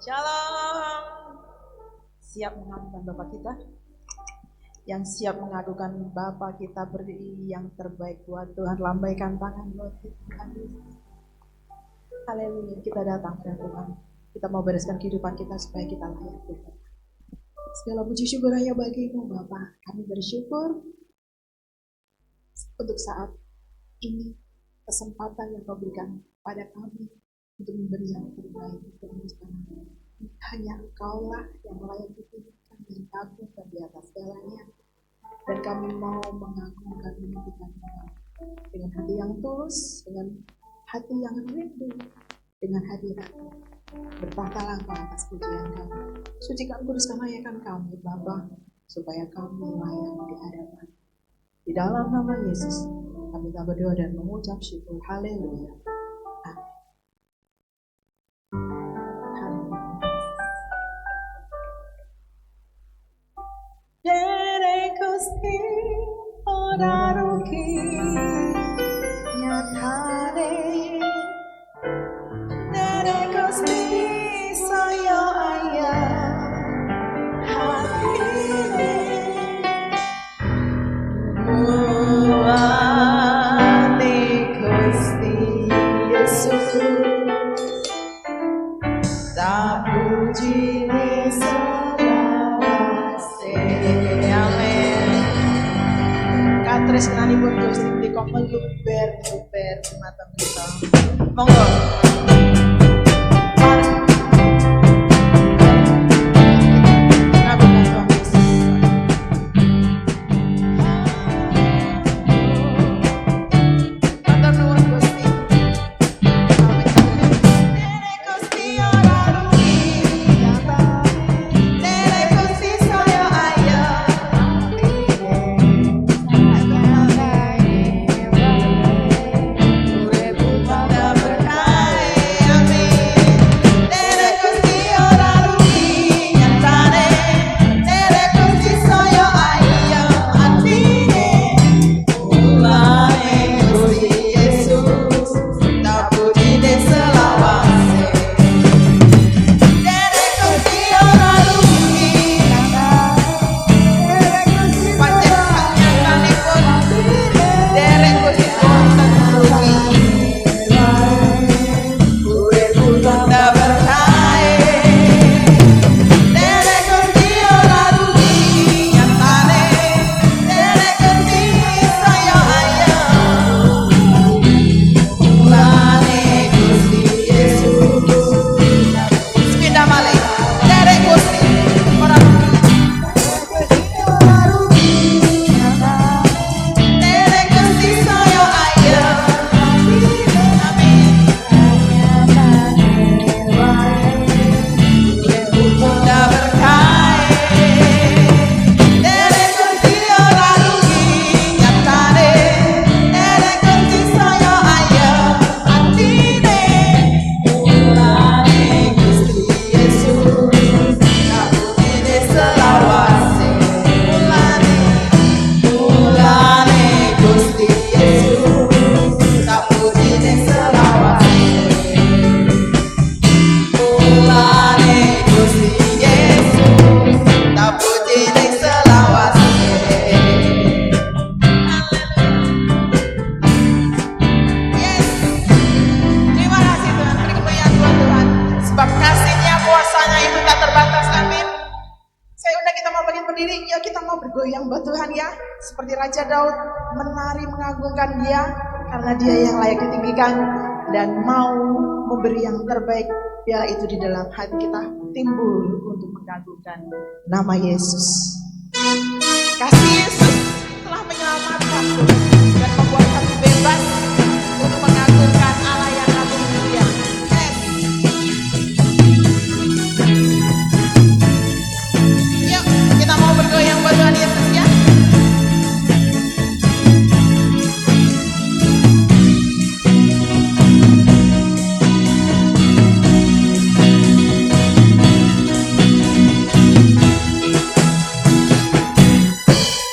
Shalom. Siap mengadukan Bapak kita? Yang siap mengadukan Bapak kita beri yang terbaik buat Tuhan. Lambaikan tangan buat Tuhan. Haleluya, kita datang kepada Tuhan. Kita mau bereskan kehidupan kita supaya kita layak Tuhan. Segala puji syukur hanya bagimu Bapak. Kami bersyukur untuk saat ini, kesempatan yang kau berikan pada kami untuk memberi yang terbaik untuk kami. Hanya Engkaulah yang layak ditinggikan dan kagumkan di atas segalanya. Dan kami mau mengagungkan meninggikan Engkau dengan hati yang tulus, dengan hati yang rindu, dengan hadirat. Bertahtalah Engkau atas pujian kami. Sucikan, kuduskan, layakan kami Bapa, supaya kami layak di hadapan. Di dalam nama Yesus kami tak berdoa dan mengucap syukur. Haleluya. Dere Gusti ora rugi nyatane, Dere Gusti saya ayah hatine, muane Gusti Yesus tak puji Katres menanipun Gusti menika meluber-luber dumateng kita. Monggo. Seperti Raja Daud menari mengagungkan Dia karena Dia yang layak ditinggikan dan mau memberi yang terbaik. Biarlah itu di dalam hati kita timbul untuk mengagungkan nama Yesus. Kasih Yesus telah menyelamatkanku dan membuat kami bebas untuk mengagungkan Allah yang agung mulia. Yuk kita mau bergoyang buat Tuhan Yesus ya.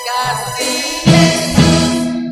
Kasih Yesus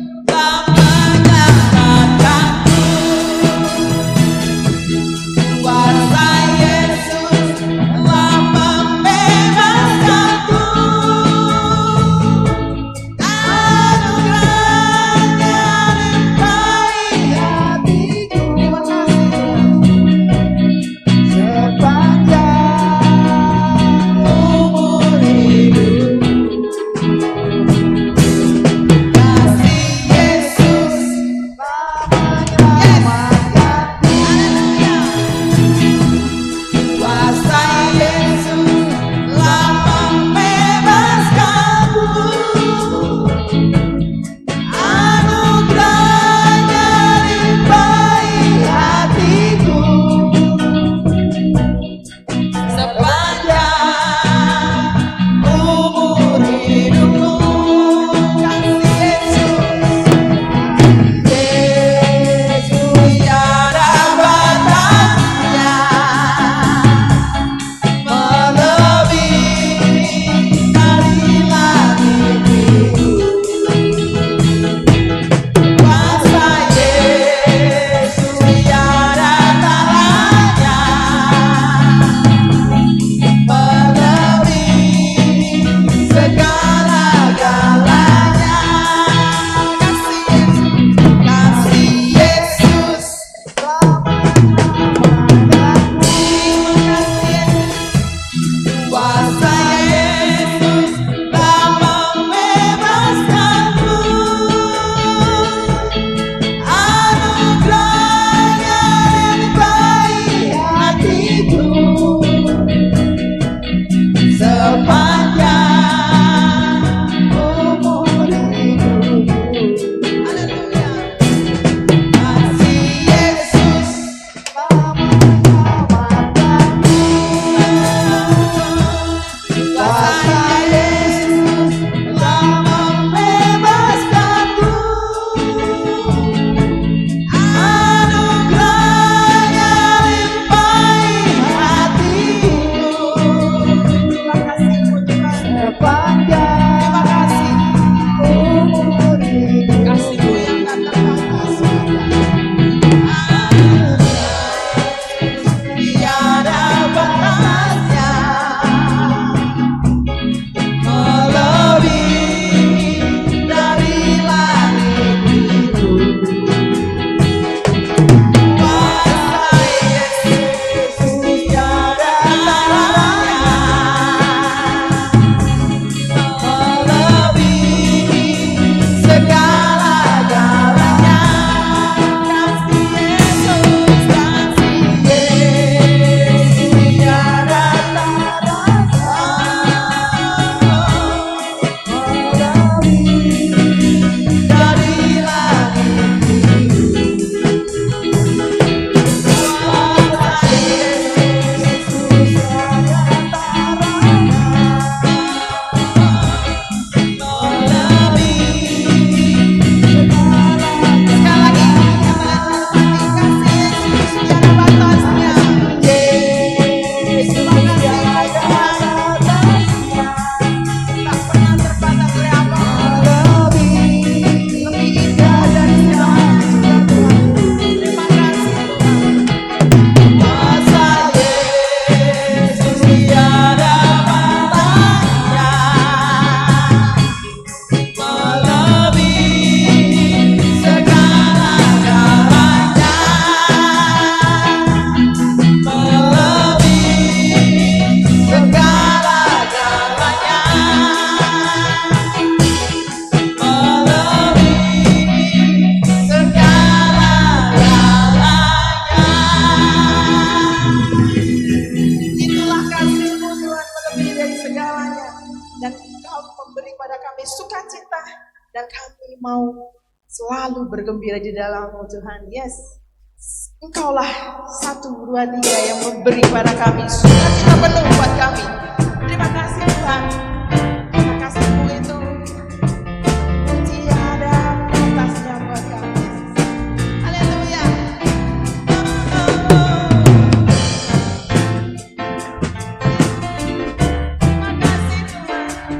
Dan kami mau selalu bergembira di dalam-Mu Tuhan. Yes, Engkaulah 1, 2, 3 yang memberi pada kami sukacita penuh buat kami. Terima kasih Tuhan. Terima kasih-Mu itu tiada batasnya buat kami. Haleluya. Terima kasih Tuhan.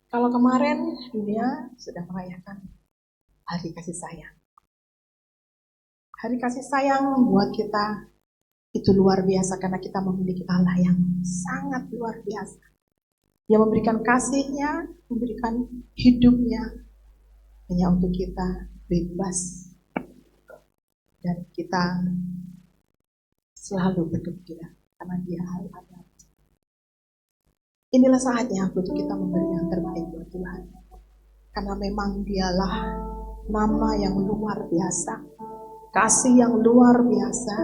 Kalau kemarin dunia sudah merayakan Hari Kasih Sayang. Hari Kasih Sayang membuat kita itu luar biasa karena kita memiliki Allah yang sangat luar biasa. Dia memberikan kasih-Nya, memberikan hidupnya hanya untuk kita bebas. Dan kita selalu bergembira karena Dia ada. Inilah saatnya untuk kita memberi yang terbaik buat Tuhan. Karena memang Dialah nama yang luar biasa, kasih yang luar biasa,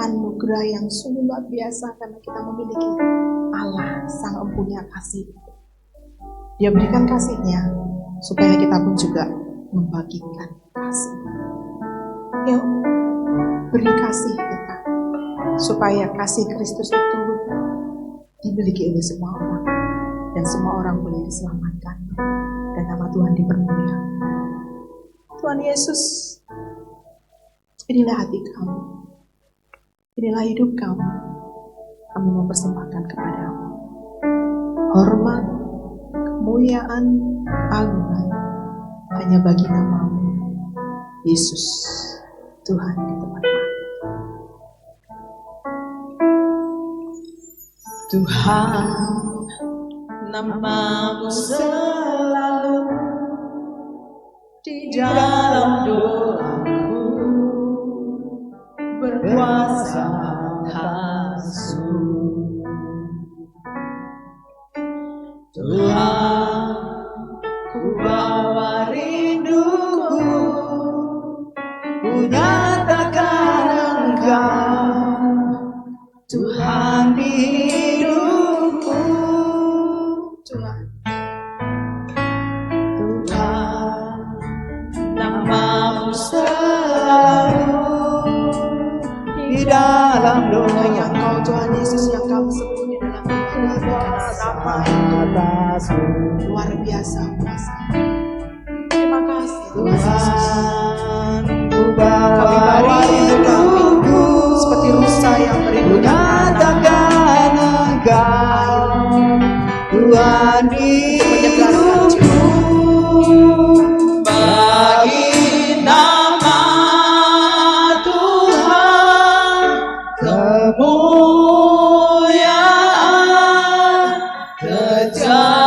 anugerah yang sungguh luar biasa karena kita memiliki Allah Sang Empunya kasih. Dia berikan kasih-Nya supaya kita pun juga membagikan kasih. Yuk, beri kasih kita supaya kasih Kristus itu dimiliki oleh semua orang dan semua orang boleh diselamatkan dan nama Tuhan dipermuliakan. Tuhan Yesus, inilah hati kami, inilah hidup kami. Kami mempersembahkan kepadamu hormat, kemuliaan, keagungan hanya bagi nama-Mu, Yesus, Tuhan di tempat kami. Tuhan, nama-Mu selalu di dalam doaku, berkuasa asuh. Tuhan, ku bawa rinduku, ku nyatakan Engkau, Tuhan di hidupku. Tuhan, nama-Mu selalu di dalam doa. Hanya Engkau Tuhan Yesus yang kami sebut di dalam nama atasmu luar biasa kuasa. Terima kasih Tuhan, ku kami bawa rinduku seperti rusa yang merindukan nyatakan Engkau, Tuhan di hidupku. Bagi nama Tuhan kemuliaan, kejayaan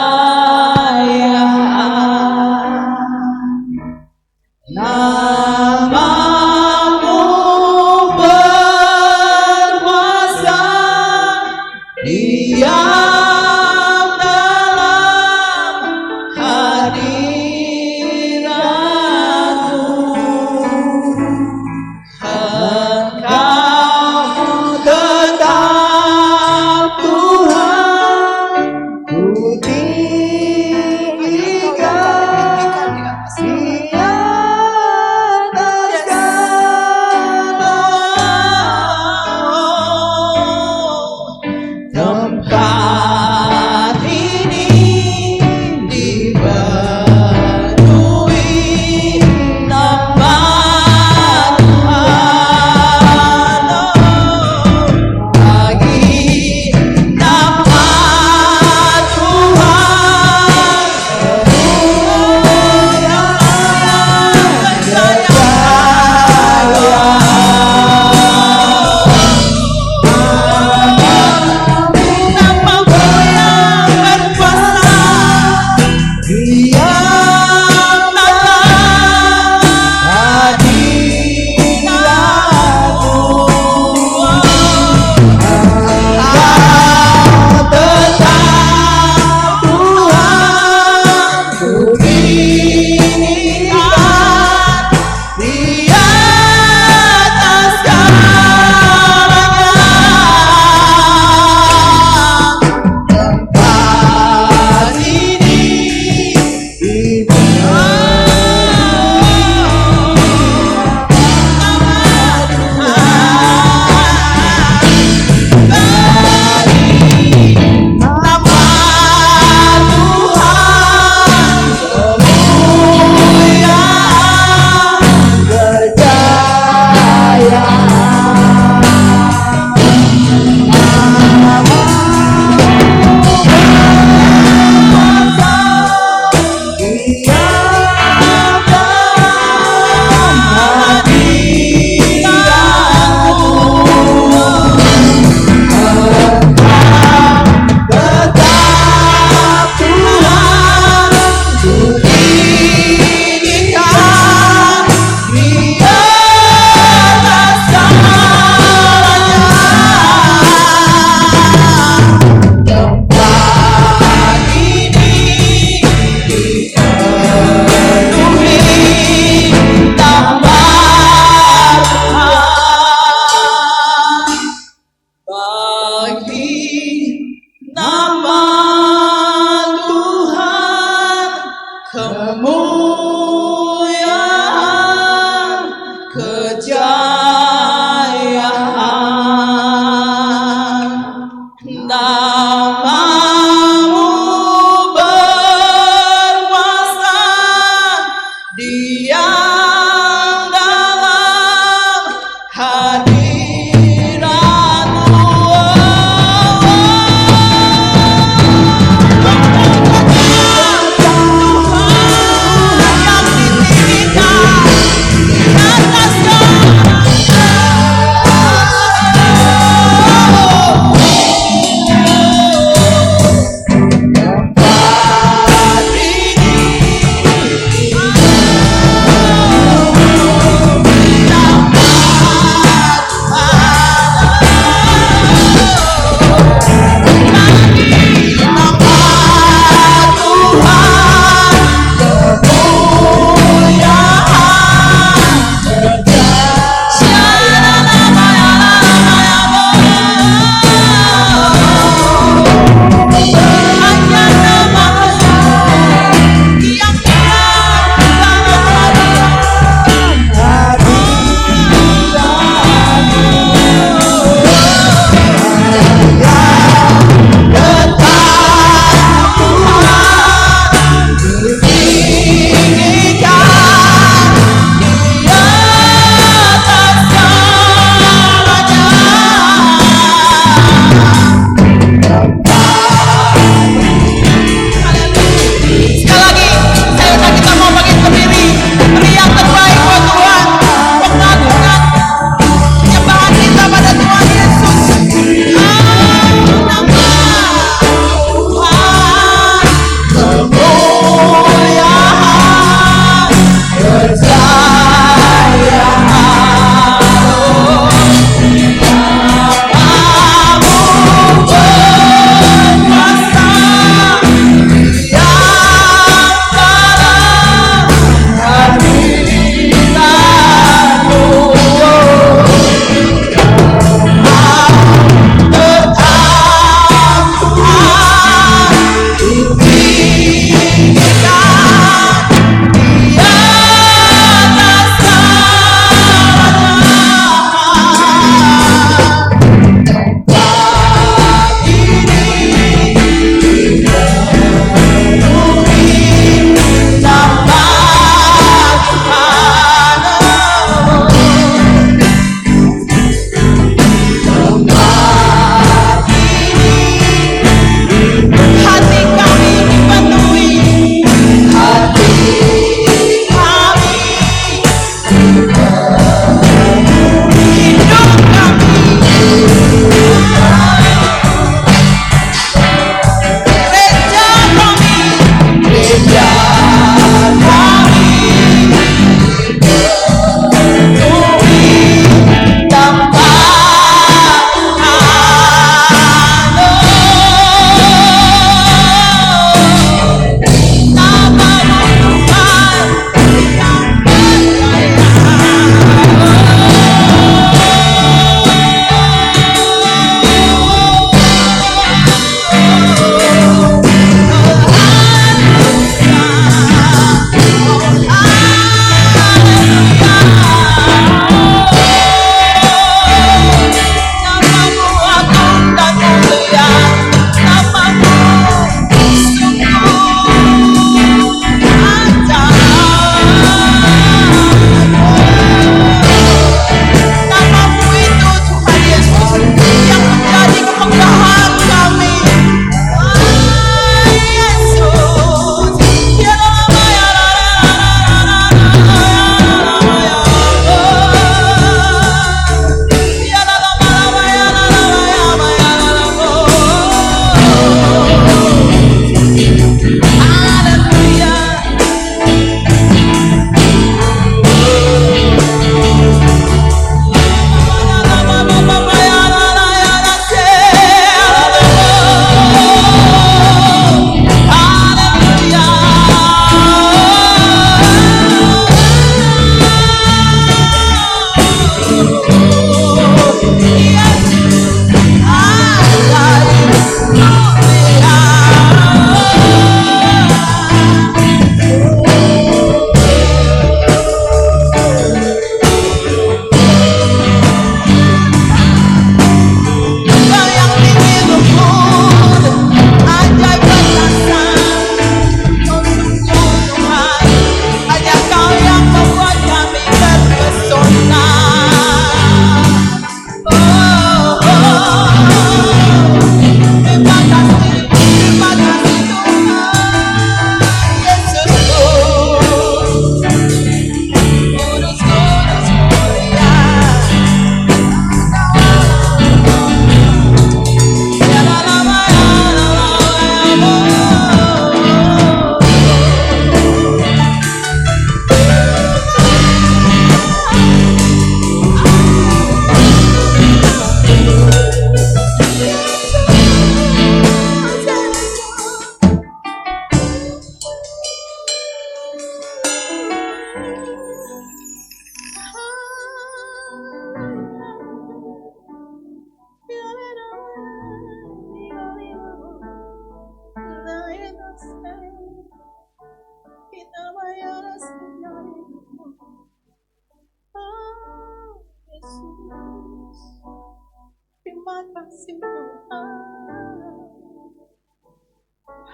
kasih Tuhan,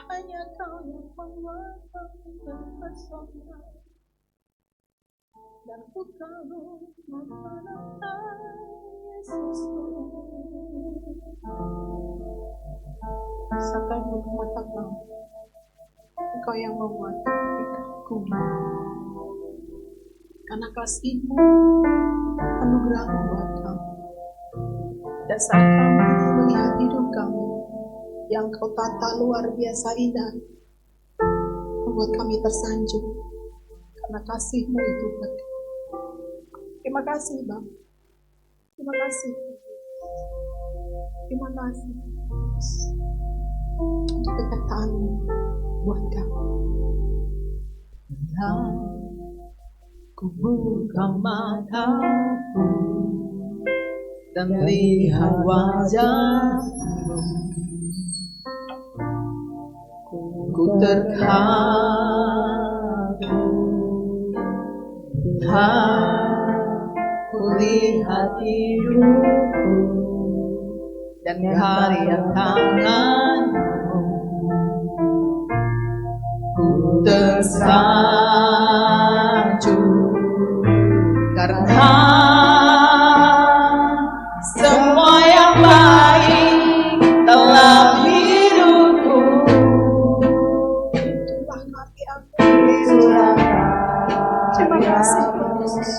hanya Kau yang membuat aku terpesona, dan ku tahu mata Yesusku. Sampai buka mata kau, Engkau yang membuat aku, karena kasih-Mu, anugerah-Mu buat kami. Dan saat kami melihat hidup kami yang Kau tata luar biasa indah, membuat kami tersanjung karena kasih-Mu itu buat kami. Terima kasih Bang, terima kasih, terima kasih untuk keberkatan-Mu buat kami. Ku buka mataku dan lihat wajah-Mu, ku terkagum, ku lihat hidupku dan karya tangan-Mu, ku tersanjung karena semua yang baik dalam hidupku. Itulah hati aku. Terima kasih Yesus.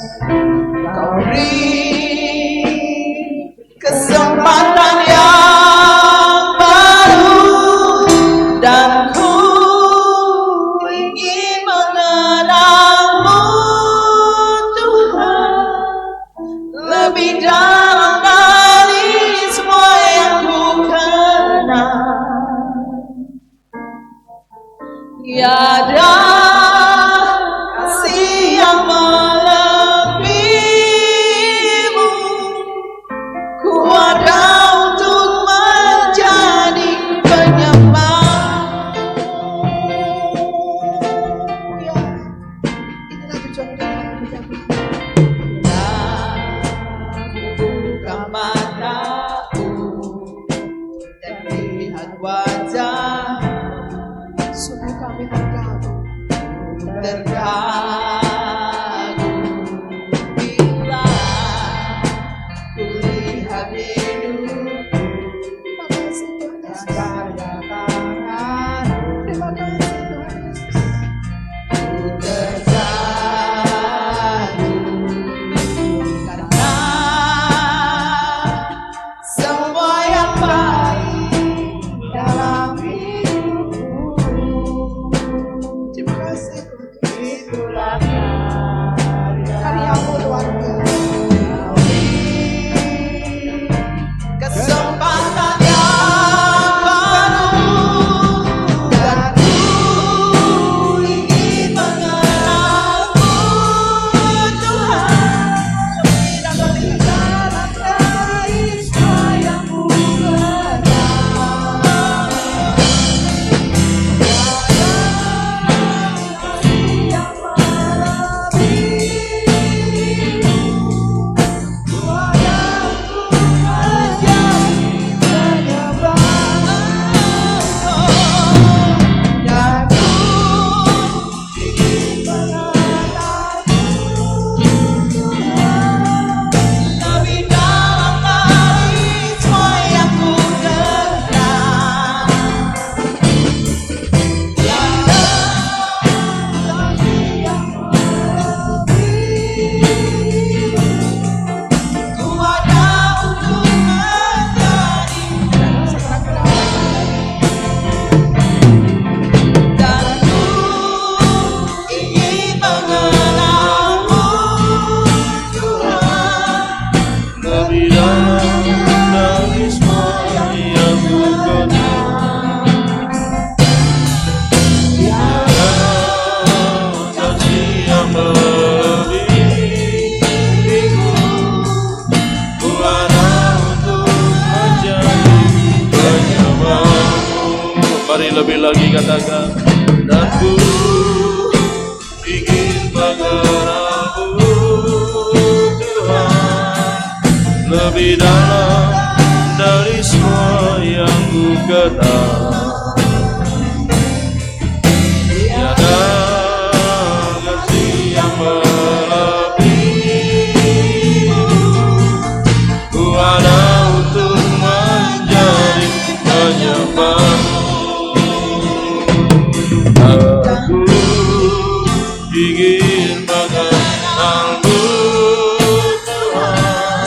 Kau beri kesempatan yang baru, dan ku ingin mengenal-Mu Tuhan lebih dalam dari semua yang ku kenal. Tiada kasih yang melebihi-Mu, ku ada untuk menjadi penyembah. Ya, inilah tujuan kita Buka mataku dan lihat wajah, sungguh kami terkagum. Bila ku lihat hidupku, Terima kasih Tuhan Yesus. karya tangan, Terima kasih Tuhan Yesus. ku tersanjung karena semua yang baik dalam hidupku. Terima kasih Tuhan. Itulah Karya-Mu luar biasa. kesempatan yang baru, dan ku ingin mengenal-Mu Tuhan lebih dalam dari semua yang ku kenal. Yang Mari lebih lagi katakan, dan ku ingin mengenal-Mu Tuhan lebih dalam dari semua yang ku kenal. Tiada kasih yang melebihimu. Ku ada untuk menjadi penyembahmu. Aku ingin mengenalmu Tuhan,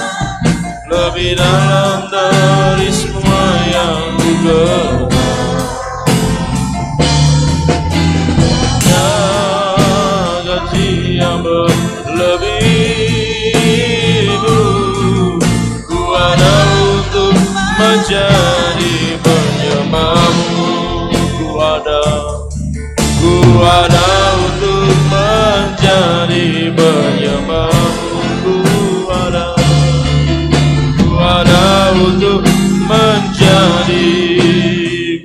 lebih dalam dari semua yang ku kenal. Yang berlebihmu, ku ada untuk menjadi penyembahmu. Ku ada untuk menjadi penyembahmu. Ku ada untuk menjadi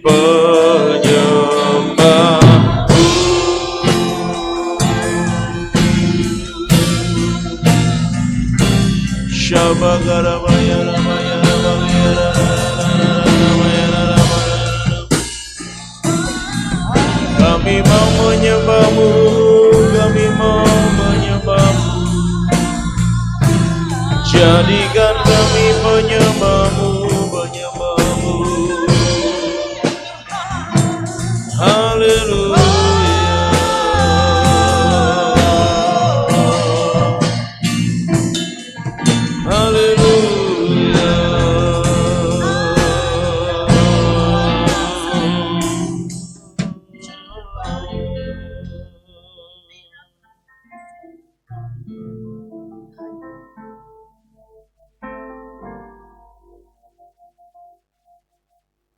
penyembahmu. Kami mau menyembahmu, kami mau menyembahmu. Jadikan kami penyembahmu, penyembahmu. Haleluya.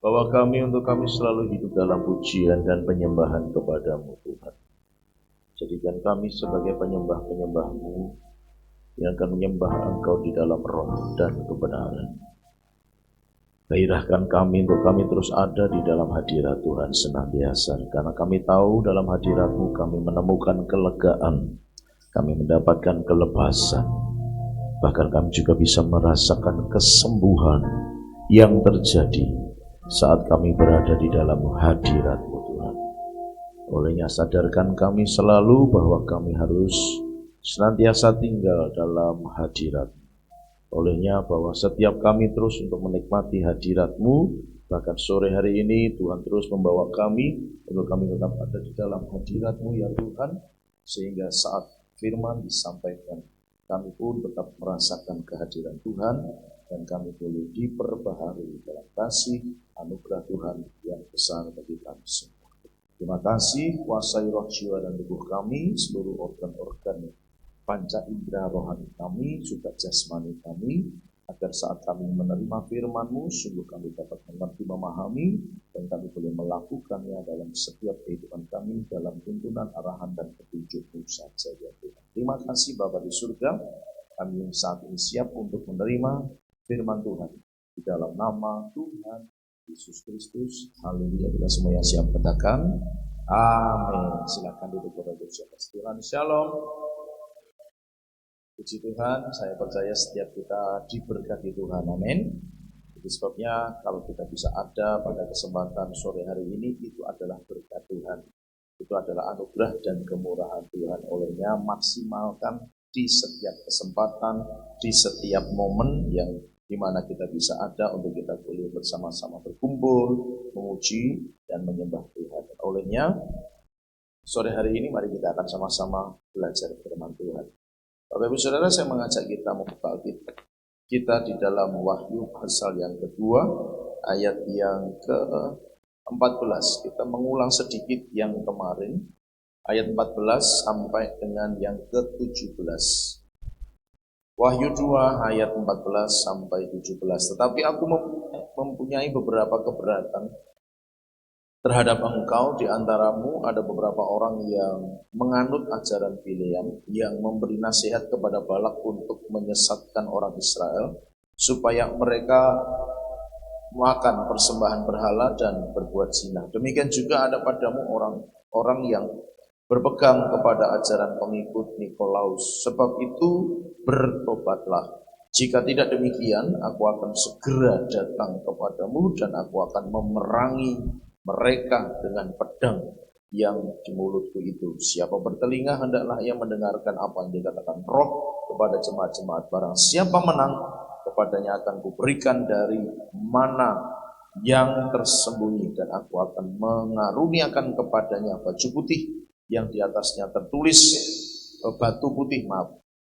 Bahwa untuk kami selalu hidup dalam pujian dan penyembahan kepadamu Tuhan. Jadikan kami sebagai penyembah-penyembahmu yang akan menyembah Engkau di dalam roh dan kebenaran. Gairahkan kami untuk kami terus ada di dalam hadirat Tuhan senantiasa. Karena kami tahu dalam hadirat-Mu kami menemukan kelegaan, kami mendapatkan kelepasan. Bahkan kami juga bisa merasakan kesembuhan yang terjadi saat kami berada di dalam hadirat-Mu Tuhan. Olehnya sadarkan kami selalu bahwa kami harus senantiasa tinggal dalam hadirat-Mu. Olehnya bahwa setiap kami terus untuk menikmati hadirat-Mu, bahkan sore hari ini Tuhan terus membawa kami untuk kami tetap ada di dalam hadirat-Mu ya Tuhan, sehingga saat firman disampaikan kami pun tetap merasakan kehadiran Tuhan dan kami boleh diperbaharui dalam kasih anugerah Tuhan yang besar bagi kami semua. Terima kasih, kuasai roh, jiwa, dan tubuh kami, seluruh organ-organ panca indera rohani kami, juga jasmani kami, agar saat kami menerima firman-Mu, sungguh kami dapat mengerti, memahami, dan kami boleh melakukannya dalam setiap kehidupan kami, dalam tuntunan, arahan, dan petunjuk-Mu saja ya Tuhan. Terima kasih Bapa di surga, kami yang saat ini siap untuk menerima firman Tuhan di dalam nama Tuhan Yesus Kristus. Haleluya. Kita semua yang siap katakan amin. Silakan duduk pada siapa Tuhan. Shalom. Puji Tuhan, saya percaya setiap kita diberkati Tuhan. Amin. Itu sebabnya kalau kita bisa ada pada kesempatan sore hari ini, itu adalah berkat Tuhan. Itu adalah anugerah dan kemurahan Tuhan. Olehnya maksimalkan di setiap kesempatan, di setiap momen yang dimana kita bisa ada untuk kita boleh bersama-sama berkumpul, memuji dan menyembah Tuhan. Olehnya sore hari ini mari kita akan sama-sama belajar firman Tuhan. Bapak Ibu Saudara, saya mengajak kita membuka kita di dalam Wahyu pasal yang kedua, ayat yang ke-14. Kita mengulang sedikit yang kemarin, ayat 14 sampai dengan yang ke-17. Wahyu 2 ayat 14 sampai 17. Tetapi aku mempunyai beberapa keberatan terhadap engkau. Di antaramu ada beberapa orang yang menganut ajaran Bileam, yang memberi nasihat kepada Balak untuk menyesatkan orang Israel, supaya mereka makan persembahan berhala dan berbuat zina. Demikian juga ada padamu orang-orang yang berpegang kepada ajaran pengikut Nikolaus. Sebab itu bertobatlah, Jika tidak demikian, aku akan segera datang kepadamu dan aku akan memerangi mereka dengan pedang yang di mulutku itu. Siapa bertelinga hendaklah ia mendengarkan apa yang dikatakan Roh kepada jemaat-jemaat. Barang siapa menang, kepadanya akan kuberikan dari mana yang tersembunyi, dan aku akan mengaruniakan kepadanya baju putih yang di atasnya tertulis batu putih,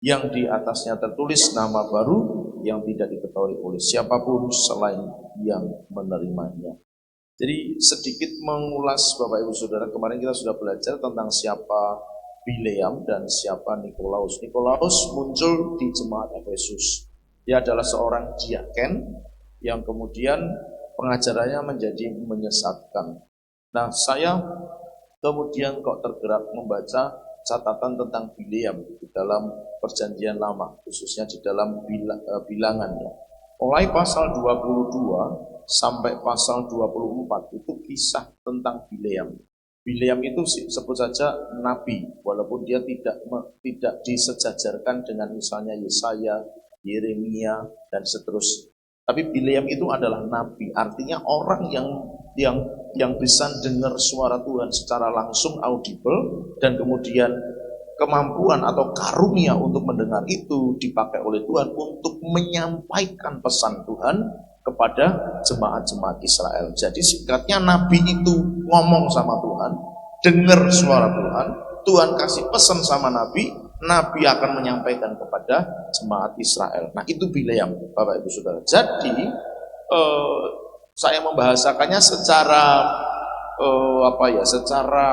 yang di atasnya tertulis nama baru yang tidak diketahui oleh siapapun selain yang menerimanya. Jadi sedikit mengulas Bapak Ibu Saudara, kemarin kita sudah belajar tentang siapa Bileam dan siapa Nikolaus. Nikolaus muncul di jemaat Efesus. Dia adalah seorang diaken yang kemudian pengajarannya menjadi menyesatkan. Nah, saya kemudian kok tergerak membaca catatan tentang Bileam di dalam Perjanjian Lama, khususnya di dalam bilangannya. Mulai pasal 22 sampai pasal 24 itu kisah tentang Bileam. Bileam itu sebut saja nabi, walaupun dia tidak disejajarkan dengan misalnya Yesaya, Yeremia, dan seterusnya. Tapi Bileam itu adalah nabi, artinya orang yang bisa dengar suara Tuhan secara langsung audible, dan kemudian kemampuan atau karunia untuk mendengar itu dipakai oleh Tuhan untuk menyampaikan pesan Tuhan kepada jemaat-jemaat Israel. Jadi singkatnya, nabi itu ngomong sama Tuhan, dengar suara Tuhan, Tuhan kasih pesan sama nabi, nabi akan menyampaikan kepada jemaat Israel. Nah, itu Bileam, Bapak Ibu Saudara. Jadi saya membahasakannya secara secara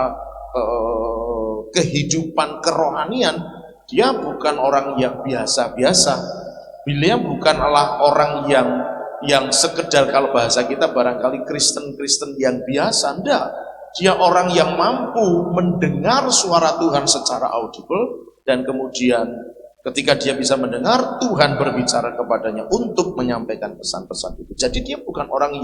kehidupan kerohanian. Dia bukan orang yang biasa-biasa. Bileam bukanlah orang yang sekedar, kalau bahasa kita barangkali Kristen yang biasa. Enggak. Dia orang yang mampu mendengar suara Tuhan secara audible, dan kemudian ketika dia bisa mendengar, Tuhan berbicara kepadanya untuk menyampaikan pesan-pesan itu. Jadi dia bukan orang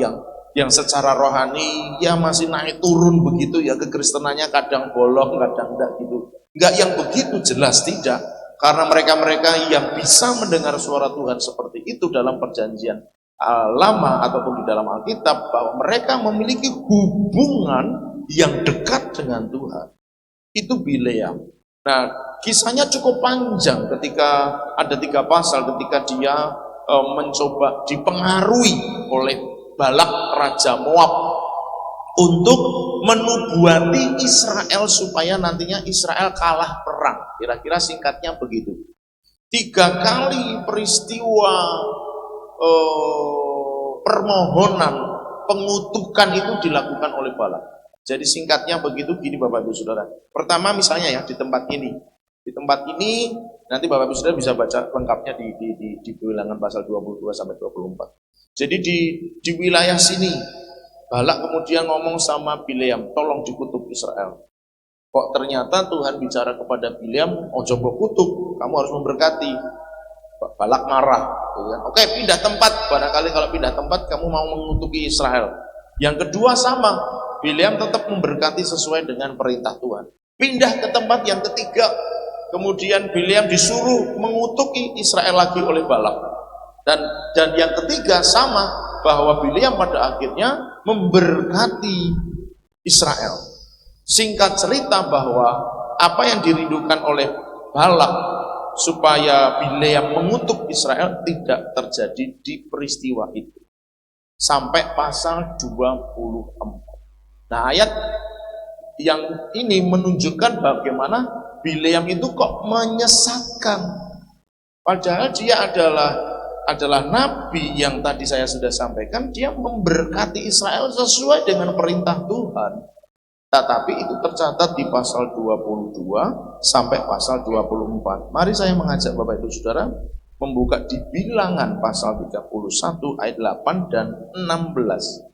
yang secara rohani ya masih naik turun begitu ya, kekristenannya kadang bolong, kadang enggak gitu. Enggak yang begitu, jelas tidak. Karena mereka-mereka yang bisa mendengar suara Tuhan seperti itu dalam Perjanjian Lama ataupun di dalam Alkitab, bahwa mereka memiliki hubungan yang dekat dengan Tuhan. Itu Bileam. Nah, kisahnya cukup panjang ketika ada 3 pasal ketika dia mencoba dipengaruhi oleh Balak Raja Moab untuk menubuati Israel supaya nantinya Israel kalah perang. Kira-kira singkatnya begitu. 3 kali peristiwa permohonan pengutukan itu dilakukan oleh Balak. Jadi singkatnya begitu, gini Bapak Ibu Saudara. Pertama misalnya ya, di tempat ini. Di tempat ini nanti Bapak Ibu Saudara bisa baca lengkapnya di Bilangan pasal 22 sampai 24. Jadi di wilayah sini Balak kemudian ngomong sama Bileam, tolong dikutuk Israel. Kok ternyata Tuhan bicara kepada Bileam, ojo mbok kutuk, kamu harus memberkati. Balak marah. Oke, pindah tempat. Barangkali kalau pindah tempat kamu mau mengutuki Israel. Yang kedua sama, Bileam tetap memberkati sesuai dengan perintah Tuhan. Pindah ke tempat yang ketiga, kemudian Bileam disuruh mengutuki Israel lagi oleh Balak. Dan yang ketiga sama, bahwa Bileam pada akhirnya memberkati Israel. Singkat cerita bahwa apa yang dirindukan oleh Balak supaya Bileam mengutuk Israel tidak terjadi di peristiwa itu. Sampai pasal 24. Nah, ayat yang ini menunjukkan bagaimana Bileam itu kok menyesatkan. Padahal dia adalah nabi yang tadi saya sudah sampaikan, dia memberkati Israel sesuai dengan perintah Tuhan. Tetapi itu tercatat di pasal 22 sampai pasal 24. Mari saya mengajak Bapak Ibu Saudara membuka di Bilangan pasal 31 ayat 8 dan 16.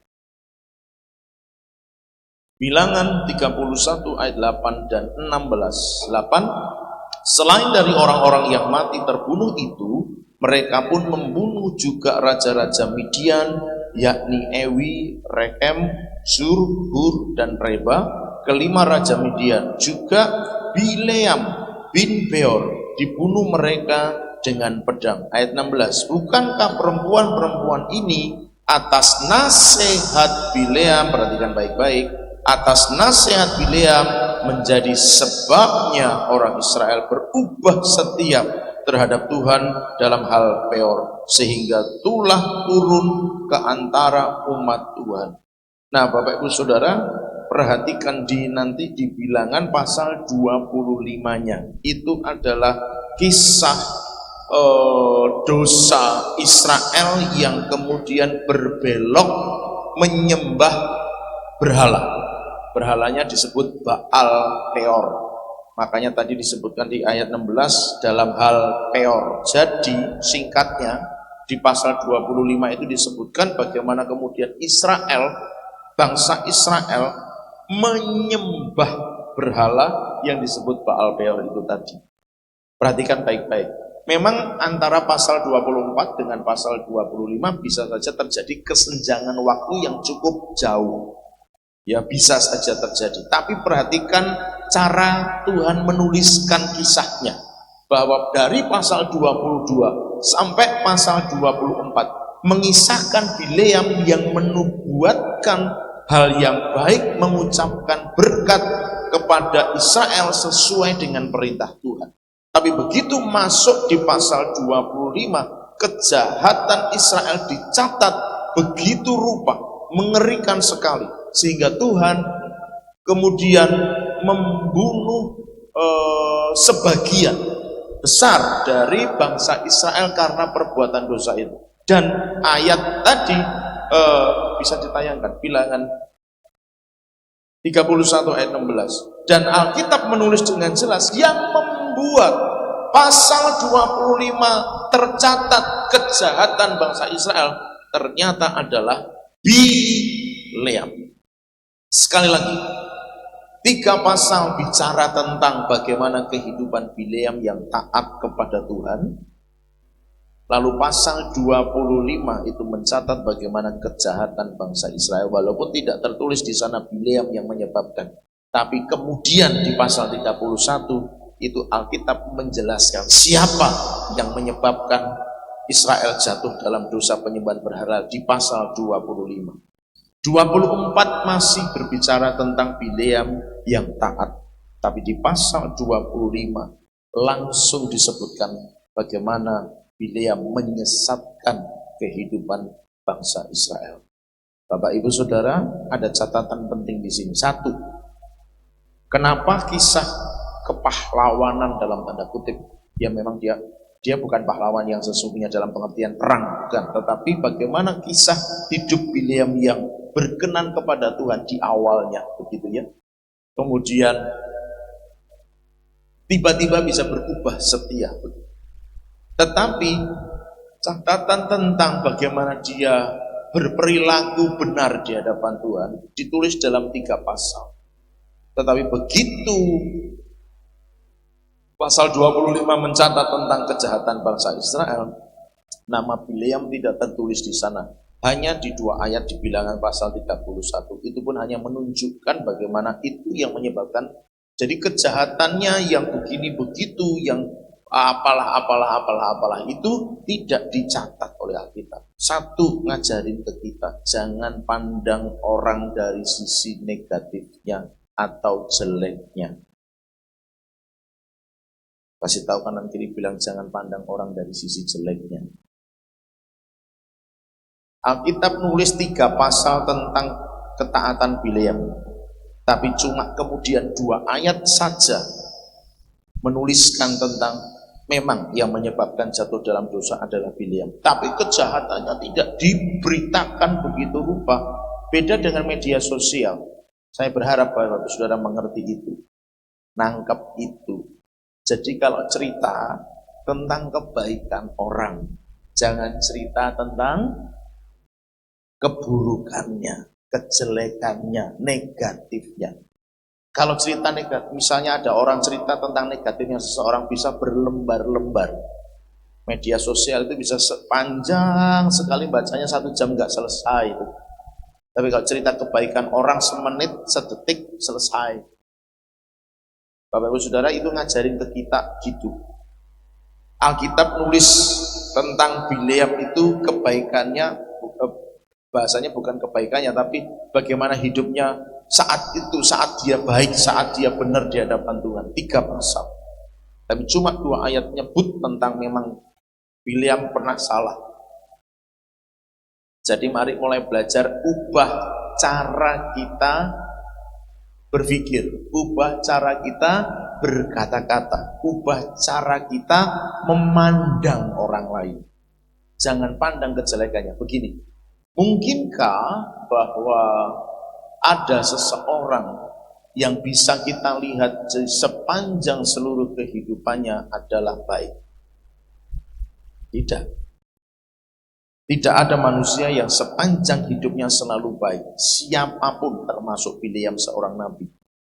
Bilangan 31 ayat 8 dan 16. 8. Selain dari orang-orang yang mati terbunuh itu, mereka pun membunuh juga raja-raja Midian, yakni Ewi, Rekem, Zur, Hur, dan Reba, kelima raja Midian. Juga Bileam bin Beor dibunuh mereka dengan pedang. Ayat 16, bukankah perempuan-perempuan ini atas nasihat Bileam, perhatikan baik-baik, atas nasihat Bileam menjadi sebabnya orang Israel berubah setia terhadap Tuhan dalam hal Peor, sehingga tulah turun ke antara umat Tuhan. Nah, Bapak Ibu Saudara, perhatikan nanti di Bilangan pasal 25-nya. Itu adalah kisah dosa Israel yang kemudian berbelok menyembah berhala. Berhalanya disebut Baal Peor. Makanya tadi disebutkan di ayat 16 dalam hal Peor. Jadi singkatnya di pasal 25 itu disebutkan bagaimana kemudian Israel, bangsa Israel menyembah berhala yang disebut Baal Peor itu tadi. Perhatikan baik-baik. Memang antara pasal 24 dengan pasal 25 bisa saja terjadi kesenjangan waktu yang cukup jauh. Ya, bisa saja terjadi. Tapi perhatikan cara Tuhan menuliskan kisahnya. Bahwa dari pasal 22 sampai pasal 24 mengisahkan Bileam yang menubuatkan hal yang baik, mengucapkan berkat kepada Israel sesuai dengan perintah Tuhan. Tapi begitu masuk di pasal 25, kejahatan Israel dicatat begitu rupa, mengerikan sekali, sehingga Tuhan kemudian membunuh sebagian besar dari bangsa Israel karena perbuatan dosa itu. Dan ayat tadi bisa ditayangkan, Bilangan 31 ayat 16. Dan Alkitab menulis dengan jelas yang membuat pasal 25 tercatat kejahatan bangsa Israel ternyata adalah Bileam. Sekali lagi, 3 pasal bicara tentang bagaimana kehidupan Bileam yang taat kepada Tuhan. Lalu pasal 25 itu mencatat bagaimana kejahatan bangsa Israel, walaupun tidak tertulis di sana Bileam yang menyebabkan. Tapi kemudian di pasal 31 itu Alkitab menjelaskan siapa yang menyebabkan Israel jatuh dalam dosa penyembahan berhala di pasal 25. 24 masih berbicara tentang Bileam yang taat. Tapi di pasal 25 langsung disebutkan bagaimana Bileam menyesatkan kehidupan bangsa Israel. Bapak Ibu Saudara, ada catatan penting di sini. 1. Kenapa kisah kepahlawanan dalam tanda kutip? Ya memang dia bukan pahlawan yang sesungguhnya dalam pengertian perang, bukan. Tetapi bagaimana kisah hidup Bileam yang berkenan kepada Tuhan di awalnya, begitu ya. Kemudian tiba-tiba bisa berubah setia. Tetapi catatan tentang bagaimana dia berperilaku benar di hadapan Tuhan ditulis dalam 3 pasal. Tetapi begitu pasal 25 mencatat tentang kejahatan bangsa Israel, nama Bileam tidak tertulis di sana. Hanya di 2 ayat di Bilangan pasal 31. Itu pun hanya menunjukkan bagaimana itu yang menyebabkan. Jadi kejahatannya yang begini begitu, yang apalah itu tidak dicatat oleh Alkitab. 1, ngajarin ke kita, jangan pandang orang dari sisi negatifnya atau jeleknya. Kasih tahu kanan kiri, bilang jangan pandang orang dari sisi jeleknya. Alkitab nulis 3 pasal tentang ketaatan Bileam, tapi cuma kemudian 2 ayat saja menuliskan tentang memang yang menyebabkan jatuh dalam dosa adalah Bileam. Tapi kejahatannya tidak diberitakan begitu rupa. Beda dengan media sosial. Saya berharap Bapak Saudara mengerti itu. Nangkep itu. Jadi kalau cerita tentang kebaikan orang, jangan cerita tentang keburukannya, kejelekannya, negatifnya. Kalau cerita negatif, misalnya ada orang cerita tentang negatifnya seseorang, bisa berlembar-lembar. Media sosial itu bisa sepanjang sekali, bacanya 1 jam nggak selesai itu. Tapi kalau cerita kebaikan orang semenit, sedetik selesai. Bapak Ibu Saudara, itu ngajarin ke kita gitu. Alkitab nulis tentang Bileam itu kebaikannya, bahasanya bukan kebaikannya, tapi bagaimana hidupnya saat itu, saat dia baik, saat dia benar di hadapan Tuhan. 3 pasal. Tapi cuma 2 ayat nyebut tentang memang Bileam pernah salah. Jadi mari mulai belajar ubah cara kita berpikir, ubah cara kita berkata-kata, ubah cara kita memandang orang lain. Jangan pandang kejelekannya. Begini, mungkinkah bahwa ada seseorang yang bisa kita lihat sepanjang seluruh kehidupannya adalah baik? Tidak. Tidak ada manusia yang sepanjang hidupnya selalu baik. Siapapun, termasuk Bileam seorang nabi,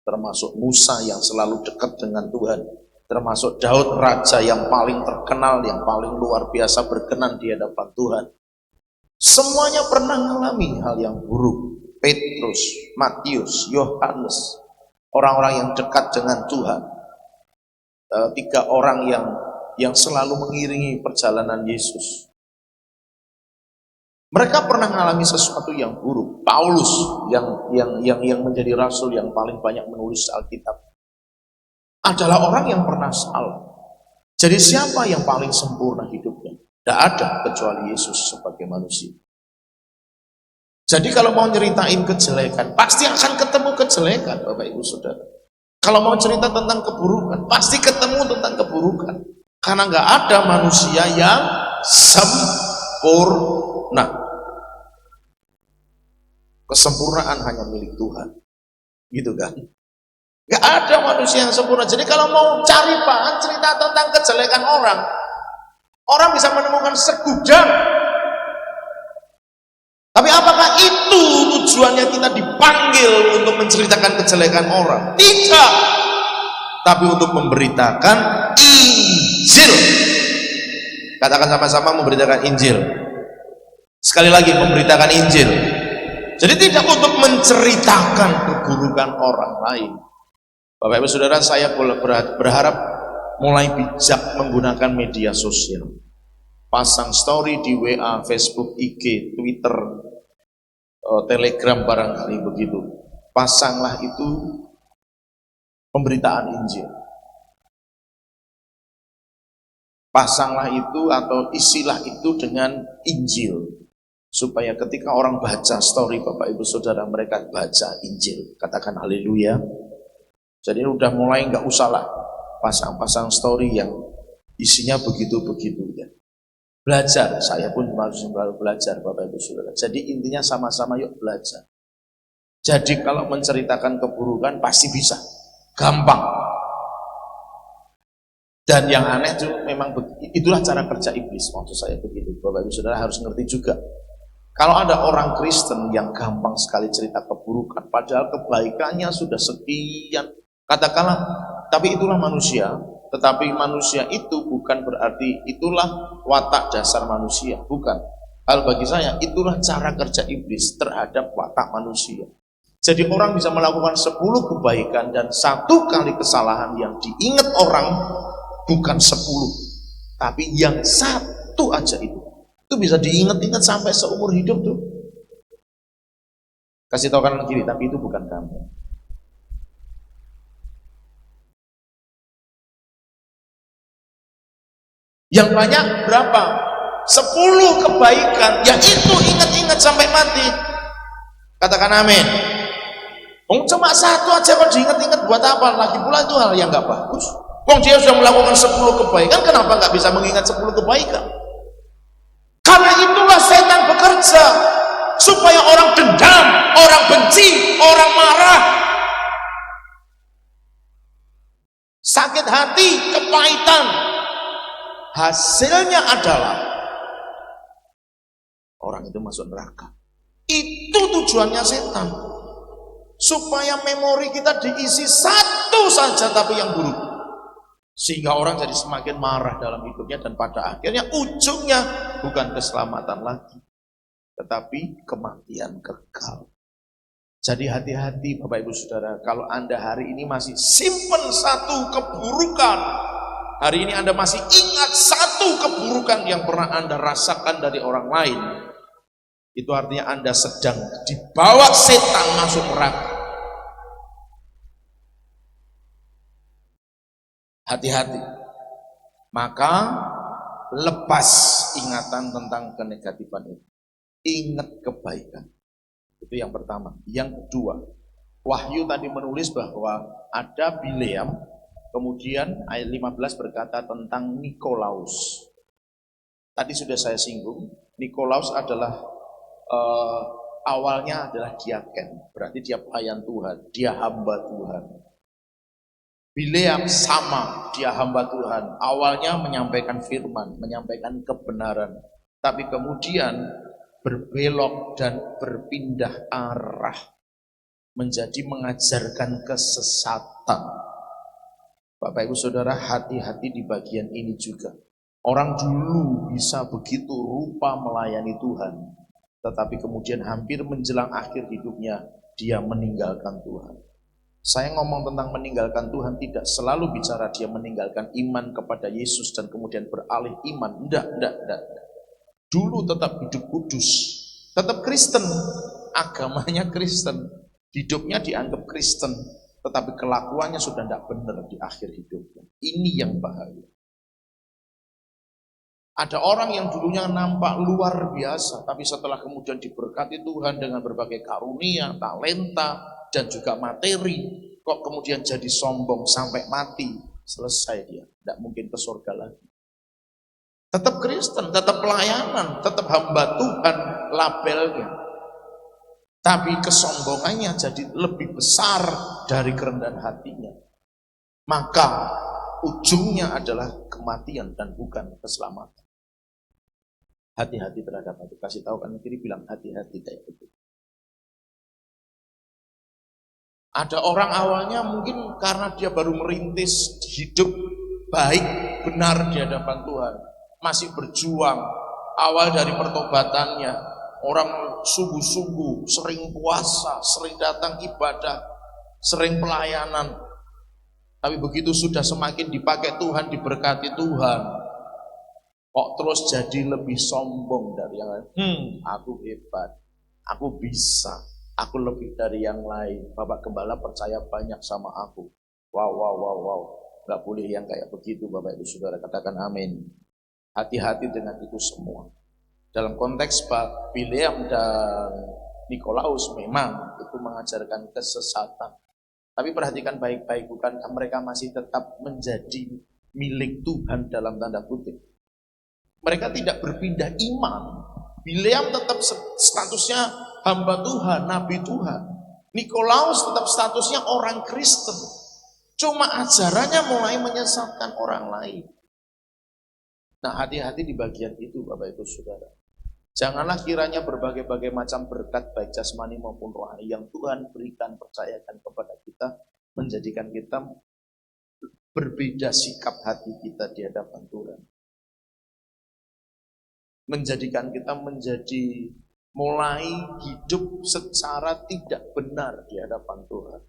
termasuk Musa yang selalu dekat dengan Tuhan, termasuk Daud raja yang paling terkenal, yang paling luar biasa berkenan di hadapan Tuhan. Semuanya pernah mengalami hal yang buruk. Petrus, Matius, Yohanes, orang-orang yang dekat dengan Tuhan. 3 orang yang selalu mengiringi perjalanan Yesus. Mereka pernah mengalami sesuatu yang buruk. Paulus yang menjadi rasul yang paling banyak menulis Alkitab adalah orang yang pernah salah. Jadi siapa yang paling sempurna hidupnya? Tidak ada kecuali Yesus sebagai manusia. Jadi kalau mau nyeritain kejelekan, pasti akan ketemu kejelekan, Bapak Ibu Saudara. Kalau mau cerita tentang keburukan, pasti ketemu tentang keburukan. Karena nggak ada manusia yang sempurna. Kesempurnaan hanya milik Tuhan. Gitu kan? Gak ada manusia yang sempurna. Jadi kalau mau cari bahan cerita tentang kejelekan orang bisa menemukan segudang. Tapi apakah itu tujuannya kita dipanggil untuk menceritakan kejelekan orang? Tidak. Tapi untuk memberitakan Injil. Katakan sama-sama, memberitakan Injil. Sekali lagi, memberitakan Injil. Jadi tidak untuk menceritakan keburukan orang lain. Bapak Ibu Saudara, saya berharap mulai bijak menggunakan media sosial. Pasang story di WA, Facebook, IG, Twitter, Telegram barangkali begitu. Pasanglah itu pemberitaan Injil. Pasanglah itu atau isilah itu dengan Injil. Supaya ketika orang baca story Bapak Ibu Saudara, mereka baca Injil. Katakan haleluya. Jadi udah mulai nggak usah lah pasang-pasang story yang isinya begitu-begitu ya. Belajar, saya pun harus belajar Bapak Ibu Saudara. Jadi intinya sama-sama yuk belajar. Jadi kalau menceritakan keburukan pasti bisa, gampang. Dan yang aneh itu memang itulah cara kerja iblis. Maksud saya begitu. Bapak Ibu Saudara harus ngerti juga. Kalau ada orang Kristen yang gampang sekali cerita keburukan, padahal kebaikannya sudah sekian, katakanlah, tapi itulah manusia. Tetapi manusia itu bukan berarti itulah watak dasar manusia, bukan. Hal bagi saya, itulah cara kerja iblis terhadap watak manusia. Jadi orang bisa melakukan 10 kebaikan dan 1 kali kesalahan yang diingat orang bukan 10, tapi yang 1 aja itu bisa diingat-ingat sampai seumur hidup tuh. Kasih tahu kanan kiri, tapi itu bukan kamu. Yang banyak berapa? 10 kebaikan, yang itu ingat-ingat sampai mati. Katakan amin. Cuma 1 aja kok diingat-ingat buat apa? Lagi pula itu hal yang gak bagus. Dia sudah melakukan 10 kebaikan, kenapa gak bisa mengingat 10 kebaikan? Karena itulah setan bekerja supaya orang dendam, orang benci, orang marah, sakit hati, kepahitan. Hasilnya adalah orang itu masuk neraka. Itu tujuannya setan, supaya memori kita diisi 1 saja tapi yang buruk. Sehingga orang jadi semakin marah dalam hidupnya dan pada akhirnya ujungnya bukan keselamatan lagi, tetapi kematian kekal. Jadi hati-hati Bapak Ibu Saudara, kalau Anda hari ini masih simpen satu keburukan, hari ini Anda masih ingat satu keburukan yang pernah Anda rasakan dari orang lain, itu artinya Anda sedang dibawa setan masuk neraka. Hati-hati. Maka lepas ingatan tentang kenegatifan itu. Ingat kebaikan. Itu yang pertama. Yang kedua, Wahyu tadi menulis bahwa ada Bileam, kemudian ayat 15 berkata tentang Nikolaus. Tadi sudah saya singgung, Nikolaus adalah awalnya adalah diaken, berarti dia pelayan Tuhan, dia hamba Tuhan. Bileam sama, dia hamba Tuhan. Awalnya menyampaikan firman, menyampaikan kebenaran, tapi kemudian berbelok dan berpindah arah menjadi mengajarkan kesesatan. Bapak Ibu Saudara, hati-hati di bagian ini juga. Orang dulu bisa begitu rupa melayani Tuhan, tetapi kemudian hampir menjelang akhir hidupnya dia meninggalkan Tuhan. Saya ngomong tentang meninggalkan Tuhan tidak selalu bicara dia meninggalkan iman kepada Yesus dan kemudian beralih iman. Enggak. Dulu tetap hidup kudus, tetap Kristen, agamanya Kristen, hidupnya dianggap Kristen, tetapi kelakuannya sudah tidak benar di akhir hidupnya. Ini yang bahaya. Ada orang yang dulunya nampak luar biasa, tapi setelah kemudian diberkati Tuhan dengan berbagai karunia, talenta, dan juga materi, kok kemudian jadi sombong sampai mati, selesai dia, tidak mungkin ke surga lagi. Tetap Kristen, tetap pelayanan, tetap hamba Tuhan labelnya. Tapi kesombongannya jadi lebih besar dari kerendahan hatinya. Maka ujungnya adalah kematian dan bukan keselamatan. Hati-hati terhadap itu. Kasih tahu kan kiri bilang hati-hati kayak gitu. Ada orang awalnya mungkin karena dia baru merintis hidup baik, benar di hadapan Tuhan. Masih berjuang, awal dari pertobatannya. Orang sungguh-sungguh, sering puasa, sering datang ibadah, sering pelayanan. Tapi begitu sudah semakin dipakai Tuhan, diberkati Tuhan, kok terus jadi lebih sombong dari yang lain. Aku hebat, aku bisa. Aku lebih dari yang lain. Bapak Gembala percaya banyak sama aku. Wow. Gak boleh yang kayak begitu Bapak Ibu Saudara. Katakan amin. Hati-hati dengan itu semua. Dalam konteks Bileam dan Nikolaus memang itu mengajarkan kesesatan. Tapi perhatikan baik-baik, bukankah mereka masih tetap menjadi milik Tuhan dalam tanda kutip. Mereka tidak berpindah iman. Bileam tetap statusnya hamba Tuhan, nabi Tuhan. Nikolaus tetap statusnya orang Kristen. Cuma ajarannya mulai menyesatkan orang lain. Nah, hati-hati di bagian itu Bapak Ibu Saudara. Janganlah kiranya berbagai-bagai macam berkat baik jasmani maupun rohani yang Tuhan berikan, percayakan kepada kita, menjadikan kita berbeda sikap hati kita di hadapan Tuhan. Menjadikan kita menjadi mulai hidup secara tidak benar di hadapan Tuhan.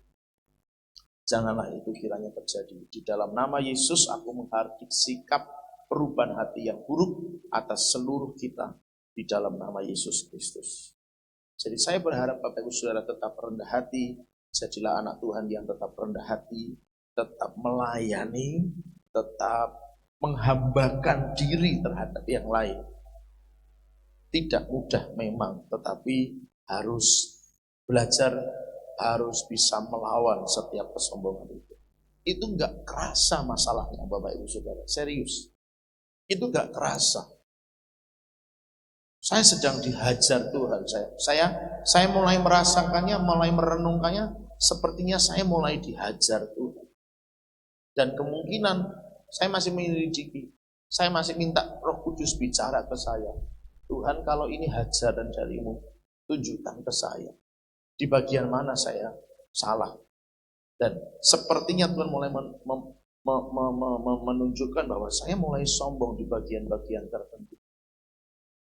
Janganlah itu kiranya terjadi. Di dalam nama Yesus aku menghardik sikap perubahan hati yang buruk atas seluruh kita di dalam nama Yesus Kristus. Jadi saya berharap Bapak Ibu Saudara tetap rendah hati, jadilah anak Tuhan yang tetap rendah hati, tetap melayani, tetap menghambakan diri terhadap yang lain. Tidak mudah memang, tetapi harus belajar, harus bisa melawan setiap kesombongan itu. Itu enggak kerasa masalahnya Bapak Ibu Saudara, serius. Itu enggak kerasa. Saya sedang dihajar Tuhan. Saya mulai merasakannya, mulai merenungkannya, sepertinya saya mulai dihajar Tuhan. Dan kemungkinan saya masih menyelidiki, saya masih minta Roh Kudus bicara ke saya. Tuhan, kalau ini hajaran darimu, tunjukkan ke saya. Di bagian mana saya salah. Dan sepertinya Tuhan mulai menunjukkan bahwa saya mulai sombong di bagian-bagian tertentu.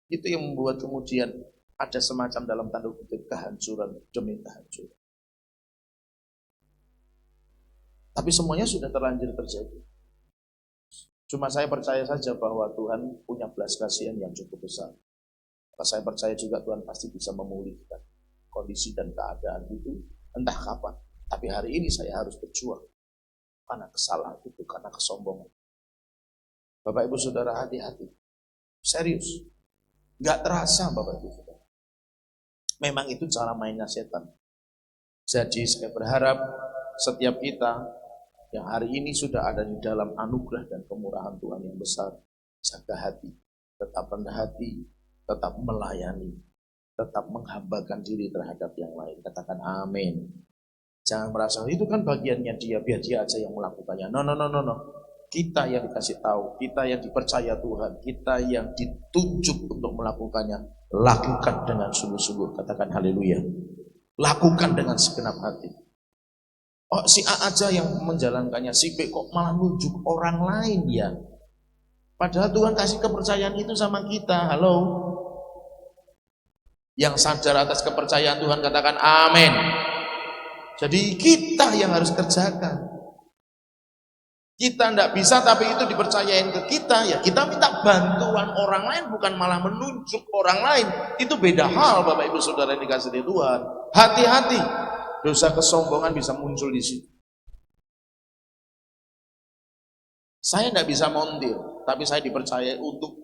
Itu yang membuat kemudian ada semacam dalam tanda kutip kehancuran demi kehancuran. Tapi semuanya sudah terlanjur terjadi. Cuma saya percaya saja bahwa Tuhan punya belas kasihan yang cukup besar. Saya percaya juga Tuhan pasti bisa memulihkan kondisi dan keadaan itu entah kapan. Tapi hari ini saya harus berjuang. Karena kesalahan itu, karena kesombongan. Bapak Ibu Saudara, hati-hati. Serius. Gak terasa Bapak Ibu Saudara. Memang itu cara mainnya setan. Jadi saya berharap setiap kita yang hari ini sudah ada di dalam anugerah dan kemurahan Tuhan yang besar, jaga hati, tetap rendah hati, tetap melayani, tetap menghambakan diri terhadap yang lain. Katakan amin. Jangan merasa itu kan bagiannya dia, biar dia aja yang melakukannya. No. Kita yang dikasih tahu, kita yang dipercaya Tuhan, kita yang ditunjuk untuk melakukannya. Lakukan dengan sungguh-sungguh. Katakan haleluya. Lakukan dengan segenap hati. Oh, si A aja yang menjalankannya, si B kok malah nunjuk orang lain ya. Padahal Tuhan kasih kepercayaan itu sama kita. Halo. Yang sadar atas kepercayaan Tuhan katakan amin. Jadi kita yang harus kerjakan. Kita tidak bisa tapi itu dipercayain ke kita, ya kita minta bantuan orang lain, bukan malah menunjuk orang lain. Itu beda hal Bapak Ibu Saudara yang dikasih Tuhan. Hati-hati, dosa kesombongan bisa muncul di situ. Saya tidak bisa montir, tapi saya dipercaya untuk